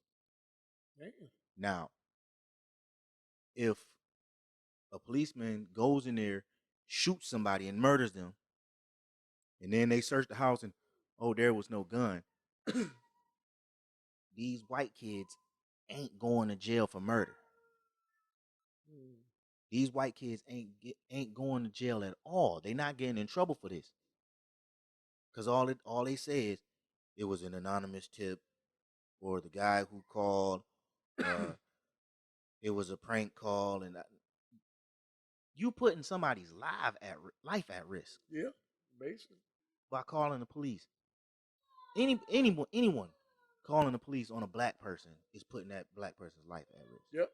Damn. Now, if a policeman goes in there, shoots somebody and murders them, and then they search the house and there was no gun, these white kids ain't going to jail for murder. These white kids ain't going to jail at all. They not getting in trouble for this. Cause all they say is it was an anonymous tip, or the guy who called, it was a prank call, and you putting somebody's life at risk. Yeah, basically. By calling the police. Anyone calling the police on a black person is putting that black person's life at risk. Yep.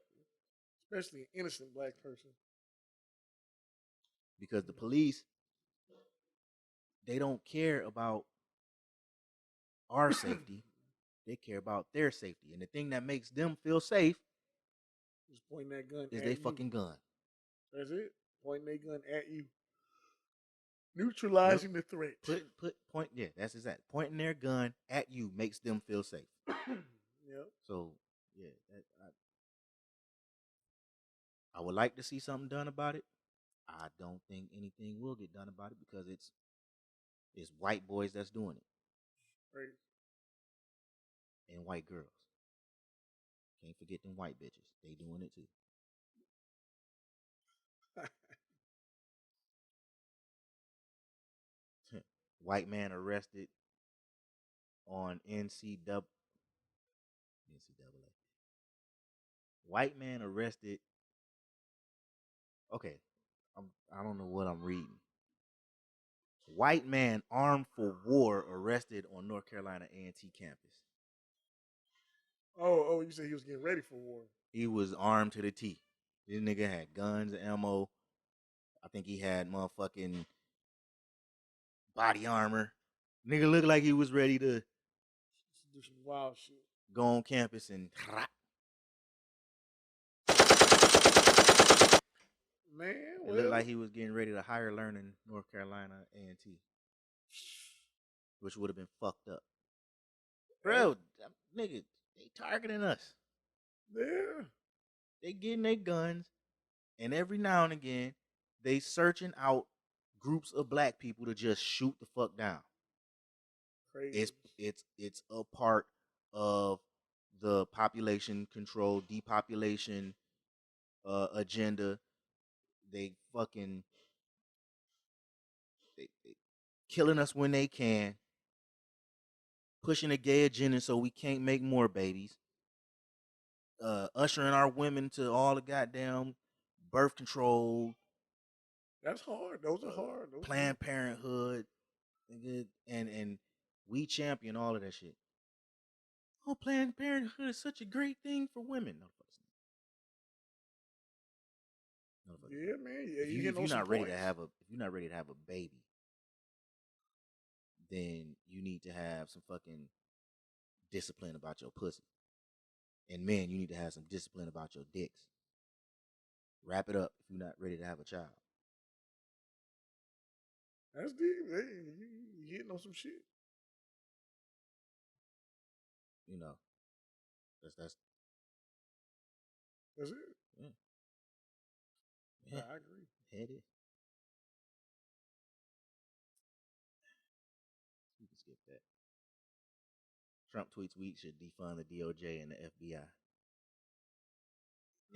Especially an innocent black person. Because the police, they don't care about our safety. They care about their safety. And the thing that makes them feel safe is pointing that gun is at they you. fucking gun. That's it. Pointing that gun at you. Neutralizing the threat. That's exact. Pointing their gun at you makes them feel safe. Yep. So, yeah, I would like to see something done about it. I don't think anything will get done about it because it's white boys that's doing it. Right. And white girls. Can't forget them white bitches. They doing it too. White man arrested on NCAA. White man arrested. Okay, I don't know what I'm reading. White man armed for war arrested on North Carolina A&T campus. Oh, you said he was getting ready for war. He was armed to the teeth. This nigga had guns, ammo. I think he had motherfucking body armor. Nigga looked like he was ready to do some wild shit. Go on campus and man, it looked like he was getting ready to hire learning North Carolina A&T, which would have been fucked up. Bro, nigga, they targeting us. Yeah. They getting their guns, and every now and again, they searching out groups of black people to just shoot the fuck down. Crazy. It's a part of the population control, depopulation agenda. They fucking they killing us when they can, pushing a gay agenda so we can't make more babies, ushering our women to all the goddamn birth control. That's hard. Those are hard. Planned Parenthood, and we champion all of that shit. Oh, Planned Parenthood is such a great thing for women. No, yeah, man. Yeah, if you're not ready to have a baby, then you need to have some fucking discipline about your pussy. And men, you need to have some discipline about your dicks. Wrap it up if you're not ready to have a child. That's deep. Hey, you hitting on some shit. You know, that's it. Yeah, I agree. It is. You can skip that. Trump tweets we should defund the DOJ and the FBI.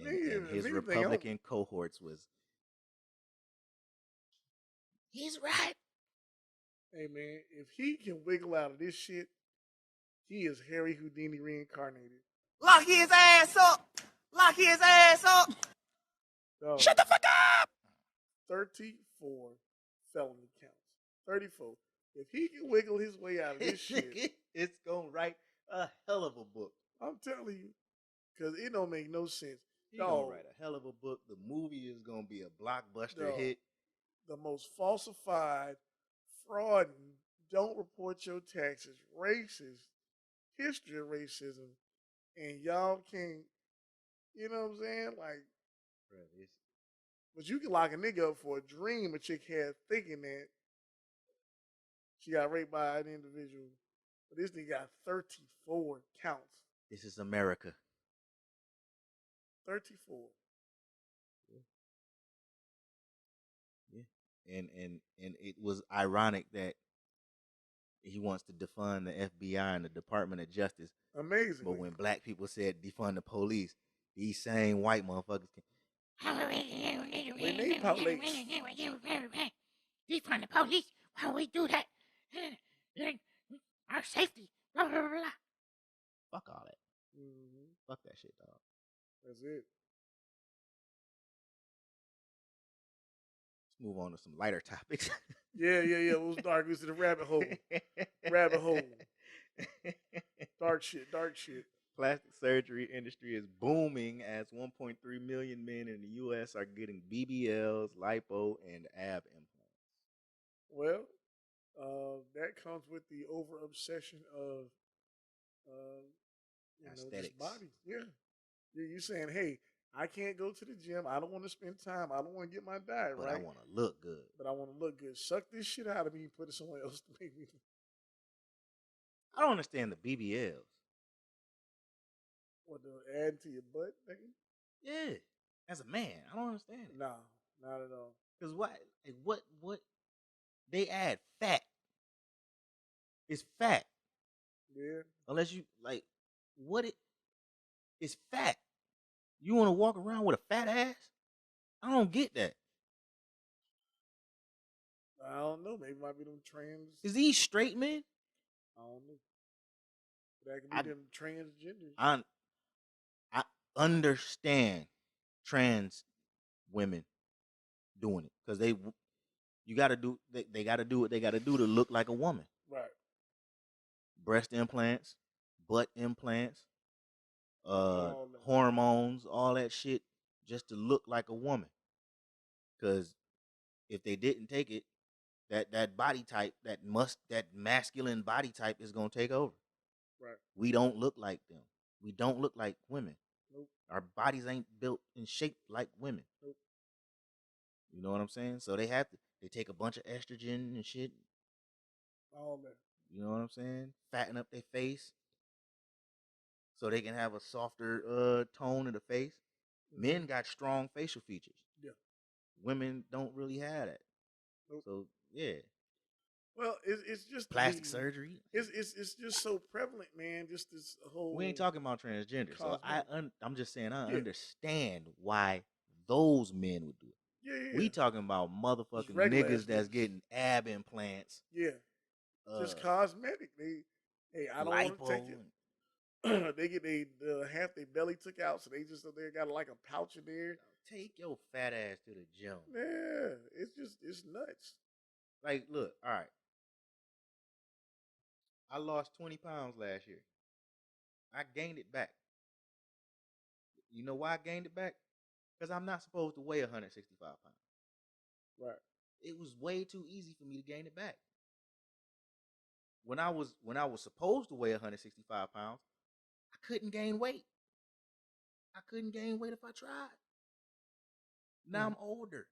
And his Republican cohorts was, he's right. Hey, man, if he can wiggle out of this shit, he is Harry Houdini reincarnated. Lock his ass up. Lock his ass up. Dog, Shut the fuck up. 34 felony counts. 34. If he can wiggle his way out of this shit, it's gonna write a hell of a book. I'm telling you, because it don't make no sense. He's gonna write a hell of a book. The movie is gonna be a blockbuster hit. The most falsified, frauding, don't report your taxes, racist, history of racism, and y'all can't, you know what I'm saying? Like, but you can lock a nigga up for a dream a chick had thinking that she got raped by an individual. But this nigga got 34 counts. This is America. 34. Yeah. And it was ironic that he wants to defund the FBI and the Department of Justice. Amazing. But when black people said defund the police, these same white motherfuckers can when they police. Defund the police. Why we do that? Our safety. Blah, blah, blah, blah. Fuck all that. Mm-hmm. Fuck that shit, dog. That's it. Let's move on to some lighter topics. Yeah. It was dark. It was the rabbit hole. Dark shit. Plastic surgery industry is booming as 1.3 million men in the U.S. are getting BBLs, lipo, and ab implants. Well, that comes with the over obsession of aesthetics. Just body. Yeah. You're saying, hey, I can't go to the gym. I don't want to spend time. I don't want to get my diet but right. I want to look good. Suck this shit out of me and put it somewhere else to make me. I don't understand the BBLs. What, to add to your butt, nigga? Yeah. As a man, I don't understand it. No, not at all. Because what? They add fat. It's fat. Yeah. Unless you, it's fat. You want to walk around with a fat ass? I don't get that. I don't know. Maybe it might be them trans. Is these straight men? I don't know. That could be them transgenders. I understand trans women doing it because they got to do what they got to do to look like a woman. Right. Breast implants, butt implants, hormones, all that shit, just to look like a woman. Because if they didn't take it, that body type, that masculine body type is gonna take over. Right. We don't look like them. We don't look like women. Nope. Our bodies ain't built and shaped like women. Nope. You know what I'm saying? So they take a bunch of estrogen and shit. All that. You know what I'm saying? Fatten up their face so they can have a softer tone of the face. Mm-hmm. Men got strong facial features. Yeah. Women don't really have that. Nope. So yeah, Well, it's just plastic surgery. It's just so prevalent, man. Just this whole. We ain't talking about transgender. So cosmetic. I'm just saying I Yeah. understand why those men would do it. Yeah. We talking about Just motherfucking regular niggas ass that's niggas. getting ab implants, Yeah. Just cosmetic. Hey, I don't want to take lipo. it. They get half their belly took out, so they just they got like a pouch in there. Take your fat ass to the gym. Yeah, it's nuts. Like, look, all right. I lost 20 pounds last year. I gained it back. You know why I gained it back? Because I'm not supposed to weigh 165 pounds. Right. It was way too easy for me to gain it back. When I was supposed to weigh 165 pounds, I couldn't gain weight. I couldn't gain weight if I tried. Now I'm older.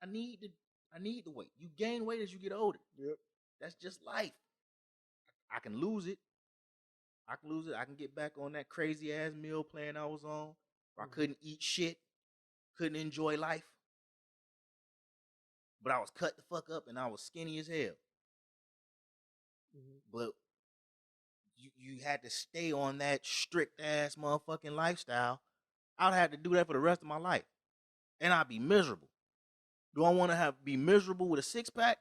I need the weight. You gain weight as you get older. Yep. That's just life. I can lose it. I can get back on that crazy ass meal plan I was on. Where I couldn't eat shit, couldn't enjoy life. But I was cut the fuck up and I was skinny as hell. But you had to stay on that strict ass motherfucking lifestyle. I'd have to do that for the rest of my life. And I'd be miserable. Do I want to be miserable with a six pack?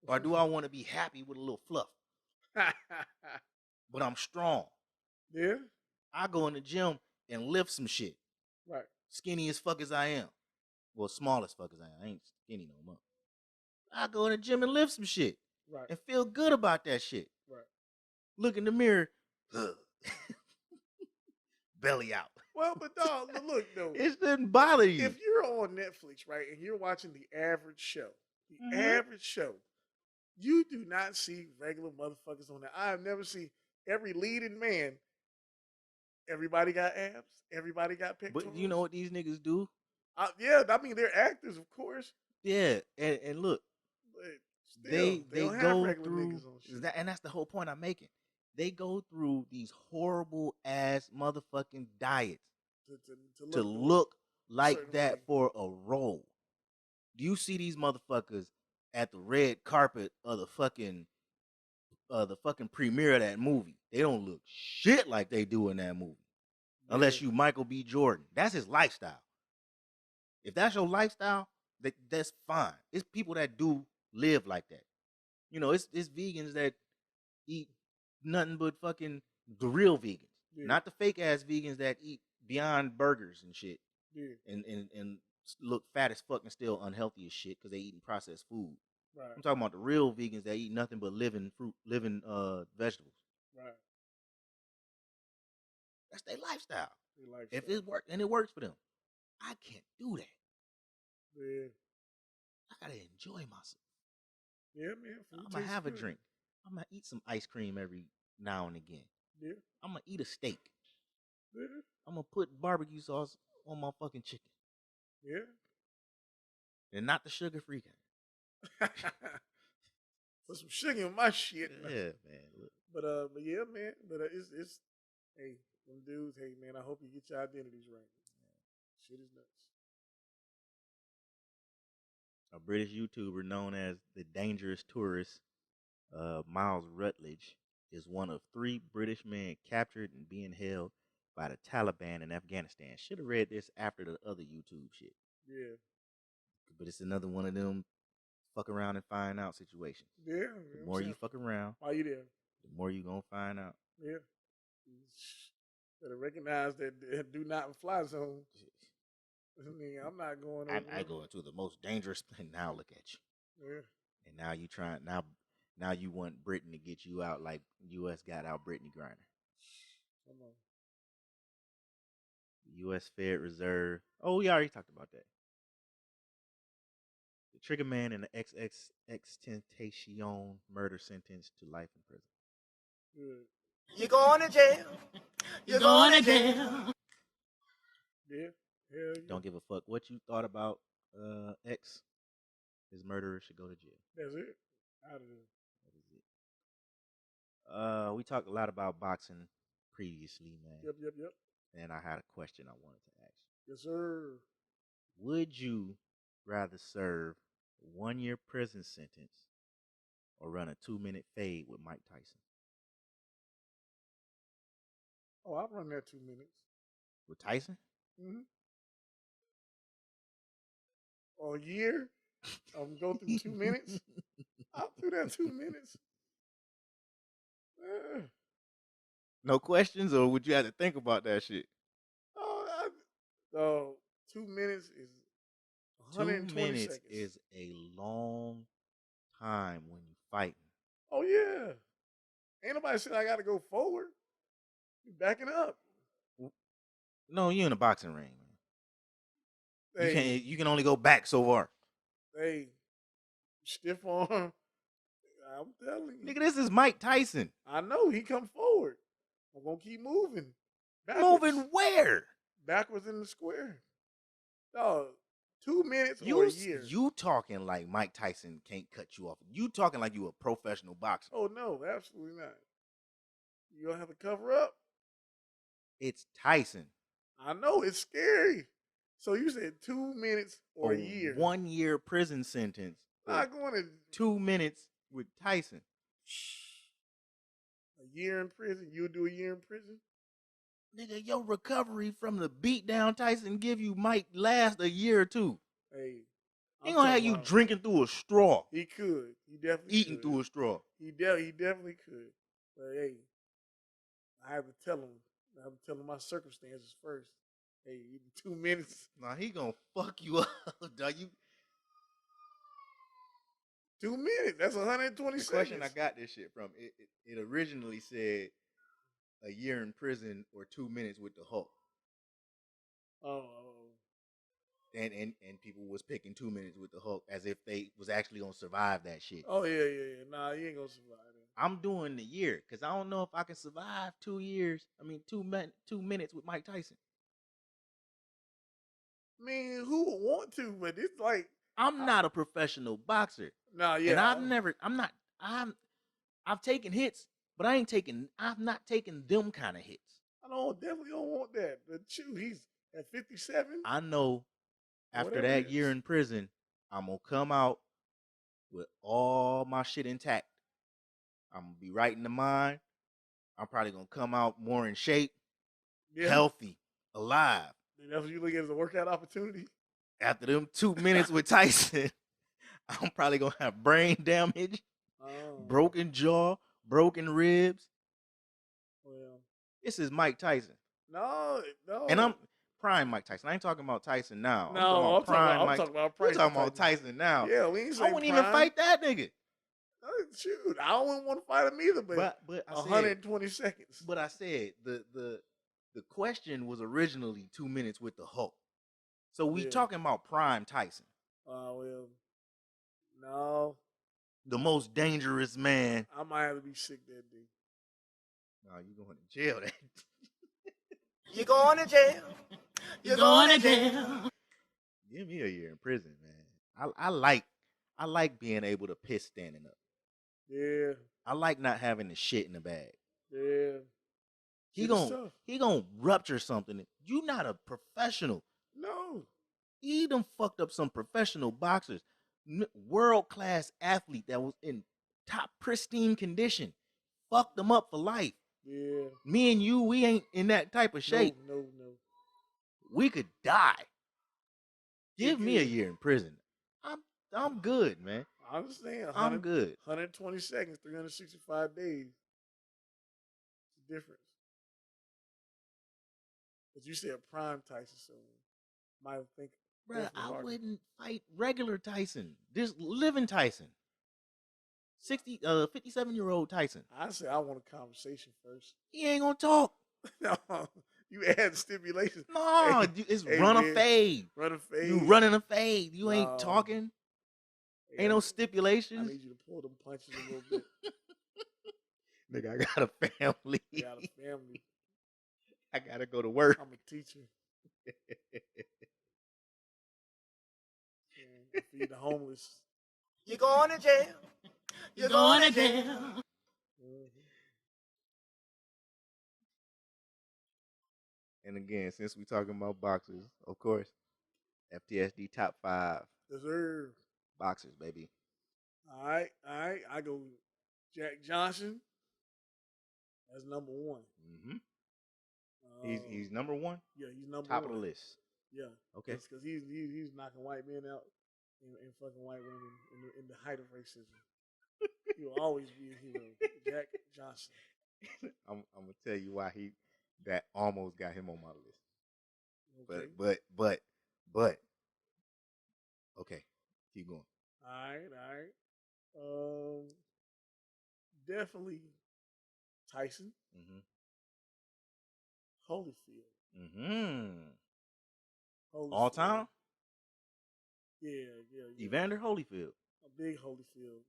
Or do I want to be happy with a little fluff? But I'm strong. Yeah. I go in the gym and lift some shit. Right. Skinny as fuck as I am. Well, small as fuck as I am. I ain't skinny no more. I go in the gym and lift some shit. Right. And feel good about that shit. Right. Look in the mirror. Belly out. Well, but dog, look though. It shouldn't bother you. If you're on Netflix, right, and you're watching the average show, you do not see regular motherfuckers on there. I have never seen every leading man. Everybody got abs. Everybody got pectorals. But you know what these niggas do? Yeah, I mean they're actors, of course. Yeah, and look, still, they go through that, and that's the whole point I'm making. They go through these horrible ass motherfucking diets to look like that for a role. Do you see these motherfuckers at the red carpet of the fucking premiere of that movie? They don't look shit like they do in that movie. Yeah. Unless you Michael B. Jordan. That's his lifestyle. If that's your lifestyle, that's fine. It's people that do live like that. You know, it's vegans that eat nothing but fucking the real vegans. Yeah. Not the fake ass vegans that eat Beyond Burgers and shit. Yeah. And look fat as fuck and still unhealthy as shit because they eating processed food. Right. I'm talking about the real vegans that eat nothing but living vegetables. Right. That's their lifestyle. If it works, and it works for them, I can't do that. Yeah. I gotta enjoy myself. Yeah, man. I'm gonna have a drink. I'm gonna eat some ice cream every now and again. Yeah. I'm gonna eat a steak. Yeah. I'm gonna put barbecue sauce on my fucking chicken. Yeah. And not the sugar-free kind. Put some sugar in my shit. Yeah, man. Look. But yeah, man. But it's hey, them dudes. Hey, man. I hope you get your identities right. Yeah. Shit is nuts. A British YouTuber known as the Dangerous Tourist, Miles Rutledge, is one of 3 British men captured and being held by the Taliban in Afghanistan. Should have read this after the other YouTube shit. Yeah. But it's another one of them fuck around and find out situations. Yeah. The more you fuck around, while you there, the more you gonna find out. Yeah. Better recognize that do not fly zone. I mean, I'm not going over. I go into the most dangerous place. Now look at you. Yeah. And now you trying now you want Britain to get you out like U.S. got out Brittany Griner. Come on. The U.S. Fed Reserve. Oh, we already talked about that. The trigger man in the XXXTentacion murder sentence to life in prison. Good. You're going to jail. You're going to jail. Yeah. Hell yeah. Don't give a fuck what you thought about X. His murderer should go to jail. That's it. Out of there. That is it. We talked a lot about boxing previously, man. Yep. And I had a question I wanted to ask you. Yes, sir. Would you rather serve 1-year prison sentence or run a 2-minute fade with Mike Tyson? Oh, I'll run that 2 minutes. With Tyson? Mm-hmm. Or a year. Go through 2 minutes. I'll do that 2 minutes. No questions, or would you have to think about that shit? Oh, 2 minutes is 2 120 minutes seconds. is a long time when you fighting. Oh, yeah. Ain't nobody said I got to go forward. You backing up. No, you in a boxing ring, man. Hey, You can only go back so far. hey, stiff arm. I'm telling you. Nigga, this is Mike Tyson. I know. He come forward. I'm going to keep moving. Backwards. Moving where? Backwards in the square. No, 2 minutes or a year. You talking like Mike Tyson can't cut you off. You talking like you a professional boxer. Oh, no, absolutely not. You don't have to cover up. It's Tyson. I know. It's scary. So you said 2 minutes or a year. 1-year prison sentence. Not going to 2 minutes with Tyson. A year in prison? You'll do a year in prison? Nigga, your recovery from the beatdown Tyson give you might last a year or two. Hey. He gonna have you drinking through a straw. He could. He definitely Eating could. through a straw. He definitely could. But hey, I have to tell him. I have to tell him my circumstances first. Hey, 2 minutes. Nah, he gonna fuck you up, dog. 2 minutes. That's 120 seconds. The question I got this shit from, it originally said a year in prison or 2 minutes with the Hulk. Oh. And people was picking 2 minutes with the Hulk as if they was actually gonna survive that shit. Oh yeah. Nah, you ain't gonna survive that. I'm doing the year because I don't know if I can survive 2 years. I mean, 2 minutes with Mike Tyson. I mean, who would want to? But it's like I'm not a professional boxer. Nah, yeah. And I've taken hits, but I've not taken them kind of hits. I definitely don't want that. But shoot, he's at 57. I know after that year in prison, I'm going to come out with all my shit intact. I'm going to be right in the mind. I'm probably going to come out more in shape, healthy, alive. That's what you look at as a workout opportunity? After them 2 minutes with Tyson, I'm probably going to have brain damage, broken jaw, broken ribs. Well, this is Mike Tyson. No. And I'm prime Mike Tyson. I ain't talking about Tyson now. No, I'm talking about We're talking about Tyson now. Yeah, we ain't saying I wouldn't even fight that nigga. Shoot, I don't want to fight him either, but I 120 seconds. But I said the question was originally 2 minutes with the Hulk. So we talking about prime Tyson. Well, no. The most dangerous man. I might have to be sick that day. No, you going to jail that. You're going to jail. You're going to jail. Give me a year in prison, man. I like being able to piss standing up. Yeah. I like not having the shit in the bag. Yeah. He gonna rupture something. You not a professional. No. He done fucked up some professional boxers. World-class athlete that was in top pristine condition. Fucked them up for life. Yeah. Me and you, we ain't in that type of shape. No. We could die. Give me a year in prison. I'm good, man. I understand. I'm good. 120 seconds, 365 days. It's a difference. But you said prime Tyson, so might think. Bruh, I wouldn't fight regular Tyson. This living Tyson. 57-year-old Tyson. I say I want a conversation first. He ain't gonna talk. No, you add stipulations. No, it's run a fade. Run a fade. You running a fade. You ain't talking. Ain't no stipulations. I need you to pull them punches a little bit. Nigga, I got a family. You got a family. I gotta go to work. I'm a teacher. Feed the homeless. You're going to jail. You're going to jail. Mm-hmm. And again, since we talking about boxers, of course, FTSD top 5. Deserve. boxers, baby. All right. I go Jack Johnson as number one. Mm-hmm. He's number one. Yeah, he's number Top one. of the list. Yeah. Okay. Because he's knocking white men out and fucking white women in the height of racism. He'll always be a hero. Jack Johnson. I'm gonna tell you why that almost got him on my list. Okay. But okay, keep going. All right. Definitely Tyson. Mm-hmm. Holyfield. Mm-hmm. Holyfield. All time? Yeah. Evander Holyfield. A big Holyfield.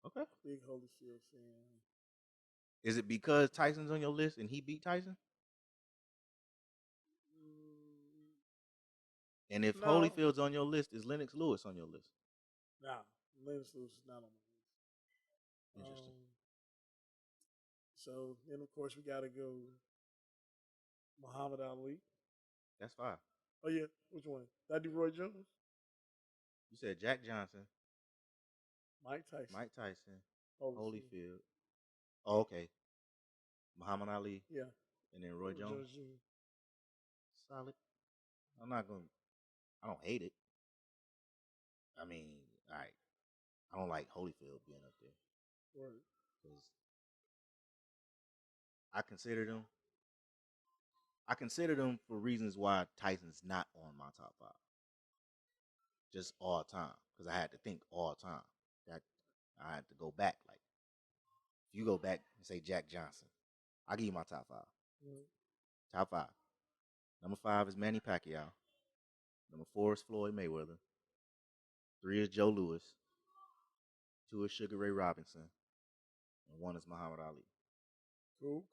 Okay. Big Holyfield fan. Is it because Tyson's on your list and he beat Tyson? And if No. Holyfield's on your list, is Lennox Lewis on your list? Nah, Lennox Lewis is not on my list. Interesting. So then, of course, we got to go Muhammad Ali. That's fine. Oh, yeah. Which one? Did I do Roy Jones? You said Jack Johnson. Mike Tyson. Holyfield. Oh, okay. Muhammad Ali. Yeah. And then Roy Jones. Solid. I don't hate it. I mean, all right. I don't like Holyfield being up there. Right. Because I consider them for reasons why Tyson's not on my top 5. Just all time. Because I had to think all time. That I had to go back. Like, if you go back and say Jack Johnson, I'll give you my top 5. Mm-hmm. Top 5. Number 5 is Manny Pacquiao. Number 4 is Floyd Mayweather. 3 is Joe Louis. 2 is Sugar Ray Robinson. And 1 is Muhammad Ali. Cool.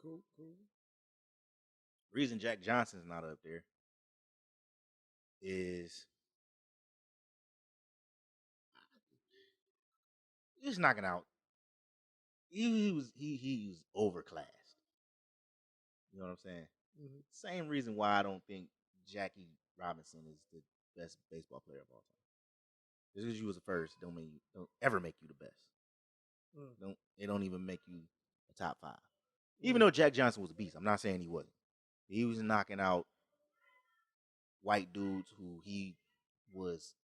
Reason Jack Johnson's not up there is he's knocking out. He was overclassed. You know what I'm saying? Mm-hmm. Same reason why I don't think Jackie Robinson is the best baseball player of all time. Just because you was the first don't ever make you the best. It don't even make you a top 5. Even though Jack Johnson was a beast, I'm not saying he wasn't. He was knocking out white dudes who he was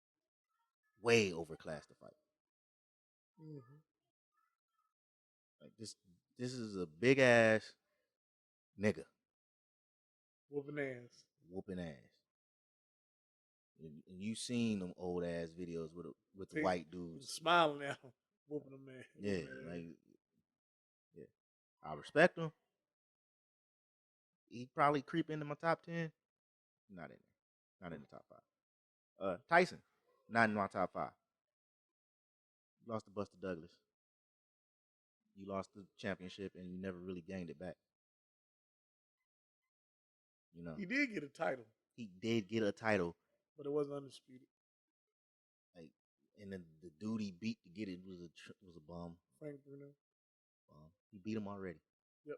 way overclassed to fight. Mm-hmm. Like this is a big ass nigga. Whooping ass. And you seen them old ass videos with the white dudes smiling at him, whooping a man. Yeah. I respect him. He probably creep into my top 10. Not in there. Not in the top 5. Tyson, not in my top 5. You lost to Buster Douglas. You lost the championship and you never really gained it back. You know. He did get a title. He did get a title. But it wasn't undisputed. Like, and then the dude he beat to get it was a bum. Frank Bruno. He beat him already. Yep.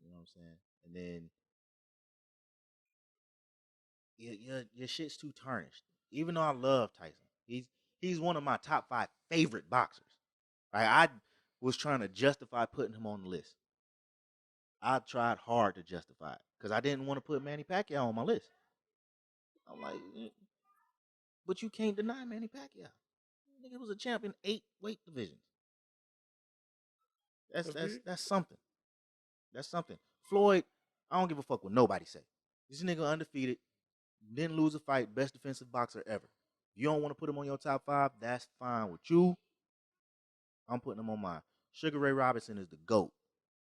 You know what I'm saying? And then your shit's too tarnished. Even though I love Tyson, he's one of my top 5 favorite boxers. Like, I was trying to justify putting him on the list. I tried hard to justify it because I didn't want to put Manny Pacquiao on my list. I'm like, but you can't deny Manny Pacquiao. Nigga was a champion 8 weight divisions. That's something. That's something. Floyd, I don't give a fuck what nobody say. This nigga undefeated, didn't lose a fight, best defensive boxer ever. If you don't want to put him on your top 5, that's fine with you. I'm putting him on mine. Sugar Ray Robinson is the GOAT.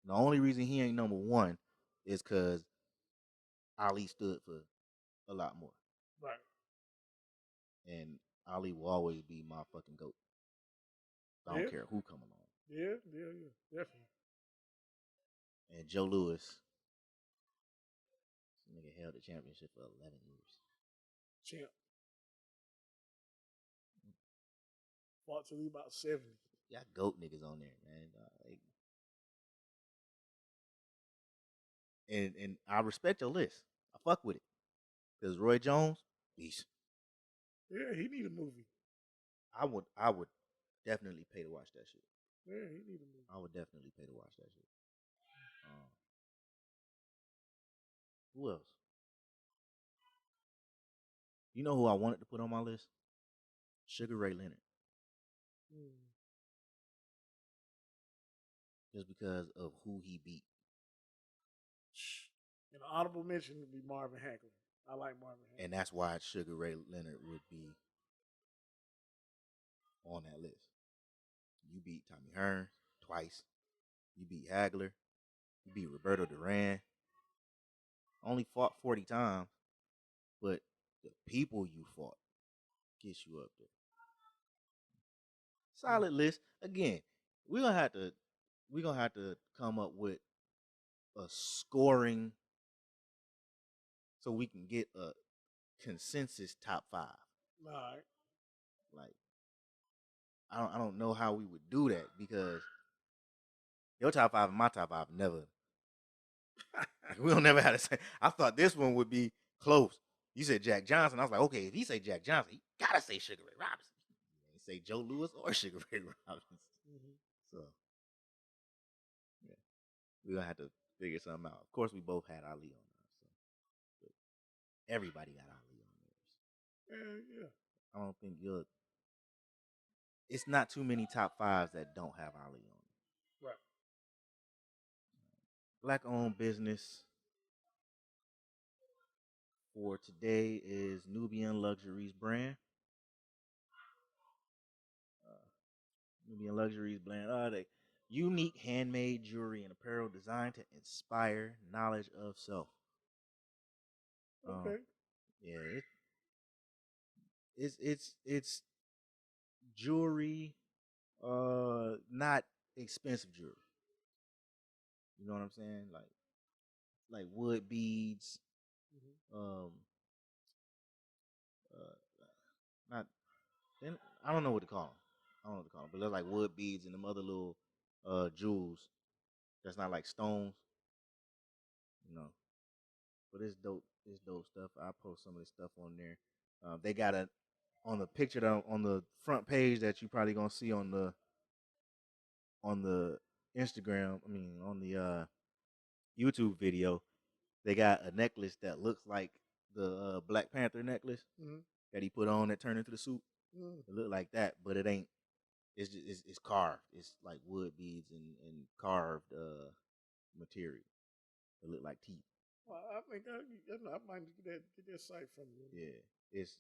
The only reason he ain't number 1 is because Ali stood for a lot more. Right. And Ali will always be my fucking GOAT. I don't care who come along. Yeah, definitely. And Joe Louis, this nigga held the championship for 11 years. Champ. Fought till he about 70. Got GOAT niggas on there, man. And I respect your list. I fuck with it. Because Roy Jones, beast. Yeah, he need a movie. I would definitely pay to watch that shit. Yeah, he need a movie. I would definitely pay to watch that shit. Who else? You know who I wanted to put on my list? Sugar Ray Leonard. Just because of who he beat. An honorable mention would be Marvin Hagler. I like Marvin Hagler. And that's why Sugar Ray Leonard would be on that list. You beat Tommy Hearns twice. You beat Hagler. You beat Roberto Duran. Only fought 40 times, but the people you fought gets you up there. Solid list. Again, we're gonna have to come up with a scoring so we can get a consensus top 5. All right. Like, I don't know how we would do that because your top 5 and my top 5 never. We don't never have to say. I thought this one would be close. You said Jack Johnson. I was like, okay, if he say Jack Johnson, he gotta say Sugar Ray Robinson. He say Joe Louis or Sugar Ray Robinson. Mm-hmm. So, yeah, we're gonna have to figure something out. Of course, we both had Ali on there, so but everybody got Ali on theirs. Yeah. I don't think it's not too many top 5s that don't have Ali on it. Right. Black-owned business for today is Nubian Luxuries brand. Nubian Luxuries brand. They unique handmade jewelry and apparel designed to inspire knowledge of self. Okay. Yeah, it's jewelry, not expensive jewelry. You know what I'm saying? Like wood beads, not. I don't know what to call them. But they're like wood beads and them other little jewels. That's not like stones, you know. But it's dope. It's dope stuff. I post some of this stuff on there. They got on the picture on the front page that you probably gonna see on the Instagram. I mean, on the YouTube video, they got a necklace that looks like the Black Panther necklace that he put on that turned into the suit. It looked like that, but it ain't. It's just, it's carved. It's like wood beads and carved material. It look like teeth. Well, I think I might get that site from you. Yeah, it's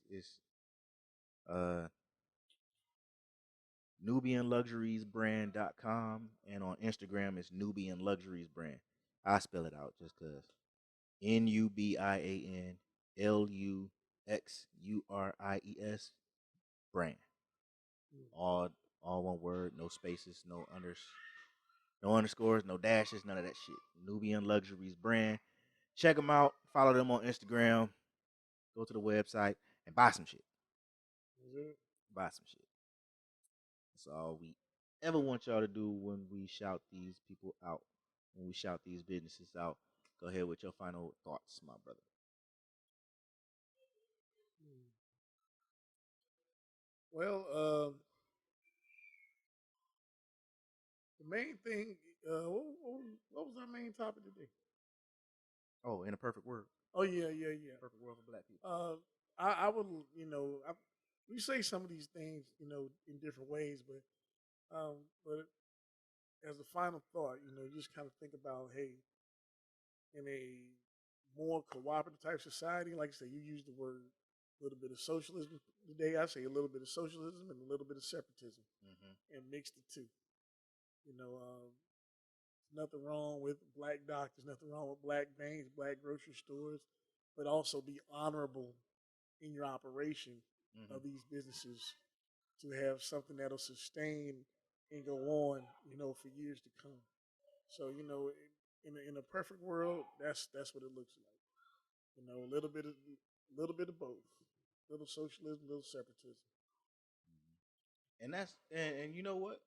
NubianLuxuriesBrand.com, and on Instagram it's Nubian Luxuries Brand. I spell it out just cause NubianLuxuries brand. All one word, no spaces, no underscores, no dashes, none of that shit. Nubian Luxuries Brand. Check them out. Follow them on Instagram. Go to the website and buy some shit. Buy some shit. That's all we ever want y'all to do when we shout these people out. When we shout these businesses out. Go ahead with your final thoughts, my brother. Well, the main thing, what was our main topic today? Oh, in a perfect world. Oh, yeah. Perfect world for black people. I would, we say some of these things, in different ways, but as a final thought, just kind of think about, hey, in a more cooperative type society, like I say, you use the word a little bit of socialism today. I say a little bit of socialism and a little bit of separatism, and mix the two. Nothing wrong with black doctors, nothing wrong with black banks, black grocery stores, but also be honorable in your operation of these businesses to have something that'll sustain and go on, for years to come. So, in a perfect world, that's what it looks like. A little bit of both, little socialism, little separatism. And that's and you know what?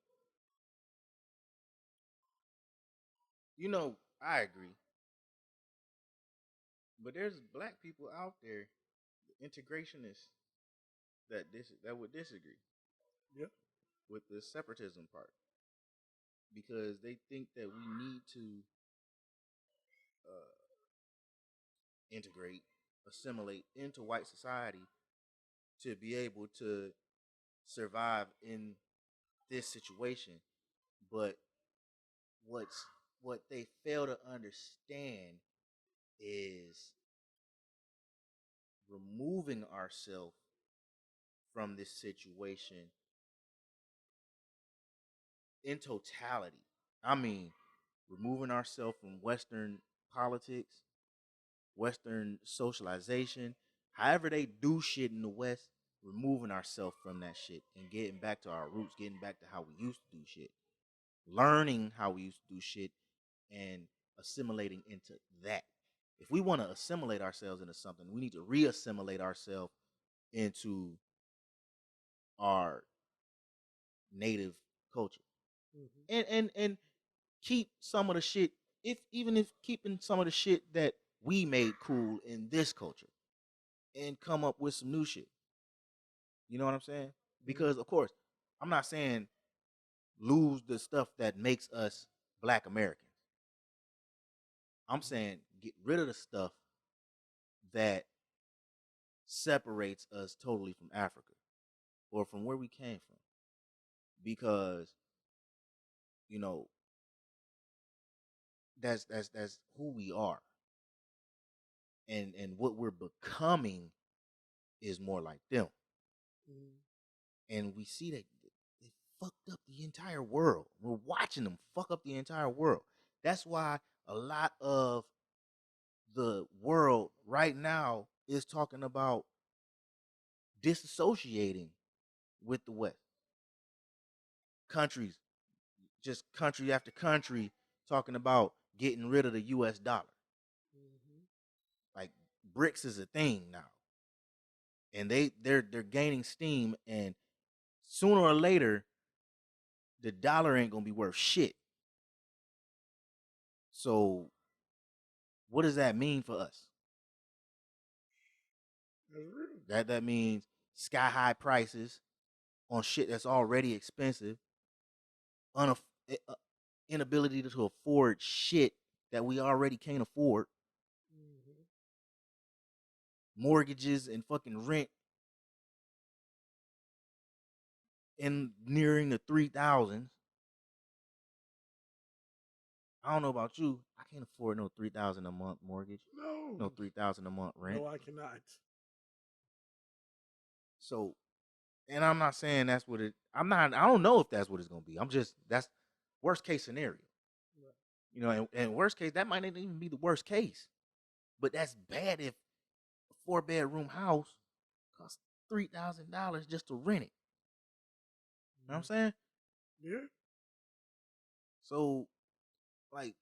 I agree. But there's black people out there, integrationists, that would disagree. Yeah. with the separatism part, because they think that we need to uh, integrate, assimilate into white society to be able to survive in this situation. But what's what they fail to understand is removing ourselves from this situation in totality. I mean, removing ourselves from Western politics, Western socialization, however they do shit in the West, removing ourselves from that shit and getting back to our roots, getting back to how we used to do shit, learning how we used to do shit, and assimilating into that. If we want to assimilate ourselves into something, we need to re-assimilate ourselves into our native culture, and keep some of the shit, if even if keeping some of the shit that we made cool in this culture, and come up with some new shit. You know what I'm saying? Because of course, I'm not saying lose the stuff that makes us Black Americans. I'm saying get rid of the stuff that separates us totally from Africa or from where we came from. Because, you know, that's who we are. And what we're becoming is more like them. And we see that they fucked up the entire world. We're watching them fuck up the entire world. That's why a lot of the world right now is talking about disassociating with the West. Countries, just country after country, talking about getting rid of the US dollar. Like BRICS is a thing now. And they're gaining steam, and sooner or later the dollar ain't gonna be worth shit. So what does that mean for us? That means sky high prices on shit that's already expensive, inability to afford shit that we already can't afford, mortgages and fucking rent in nearing the 3,000s. I don't know about you. I can't afford no 3,000 a month mortgage. No 3,000 a month rent. No, I cannot. So, and I'm not saying that's what it. I don't know if that's what it's gonna be. That's worst case scenario. Right. You know, and worst case, that might not even be the worst case. But that's bad if a 4-bedroom house costs $3,000 just to rent it. You know what I'm saying? Yeah. So, like,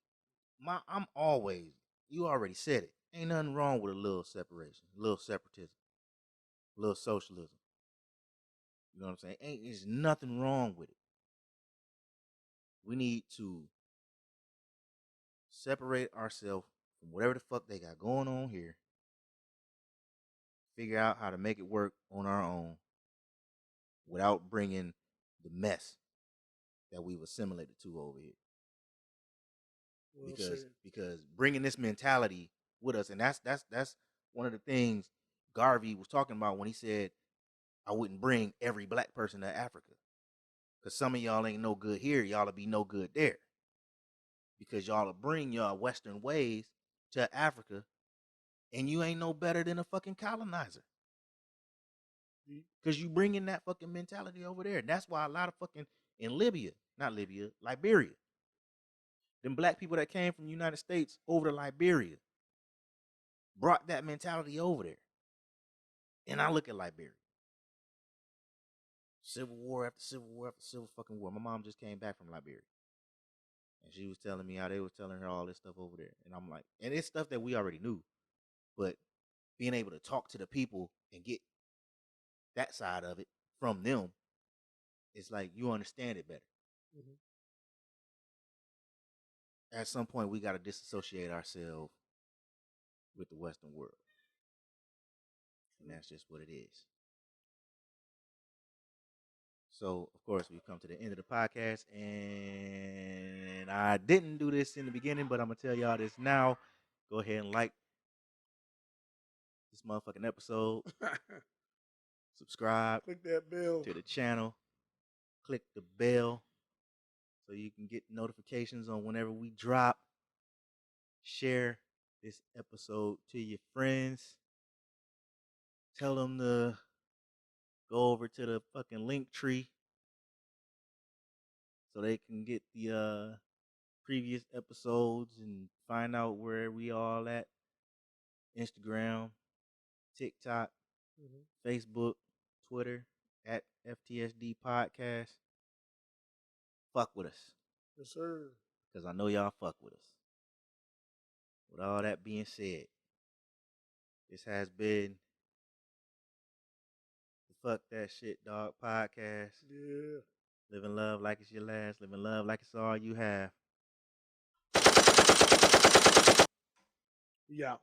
I'm always, you already said it. Ain't nothing wrong with a little separation, a little separatism, a little socialism. You know what I'm saying? There's nothing wrong with it. We need to separate ourselves from whatever the fuck they got going on here. Figure out how to make it work on our own without bringing the mess that we've assimilated to over here. Well, because bringing this mentality with us, and that's one of the things Garvey was talking about when he said, I wouldn't bring every Black person to Africa. Because some of y'all ain't no good here. Y'all will be no good there. Because y'all will bring y'all Western ways to Africa, and you ain't no better than a fucking colonizer. Because you bringing that fucking mentality over there. And that's why a lot of fucking, in Liberia, them Black people that came from the United States over to Liberia brought that mentality over there. And I look at Liberia. Civil war after civil war after civil fucking war. My mom just came back from Liberia. And she was telling me how they was telling her all this stuff over there. And I'm like, and it's stuff that we already knew. But being able to talk to the people and get that side of it from them, it's like you understand it better. At some point, we got to disassociate ourselves with the Western world. And that's just what it is. So, of course, we've come to the end of the podcast, and I didn't do this in the beginning, but I'm going to tell y'all this now. Go ahead and like this motherfucking episode. Subscribe. Click that bell to the channel. Click the bell so you can get notifications on whenever we drop. Share this episode to your friends. Tell them to go over to the fucking link tree so they can get the previous episodes and find out where we all at. Instagram, TikTok, Facebook, Twitter, at FTSD Podcast. Fuck with us. Yes, sir. Because I know y'all fuck with us. With all that being said, this has been the Fuck That Shit Dawg podcast. Yeah. Living love like it's your last. Living love like it's all you have. Yeah.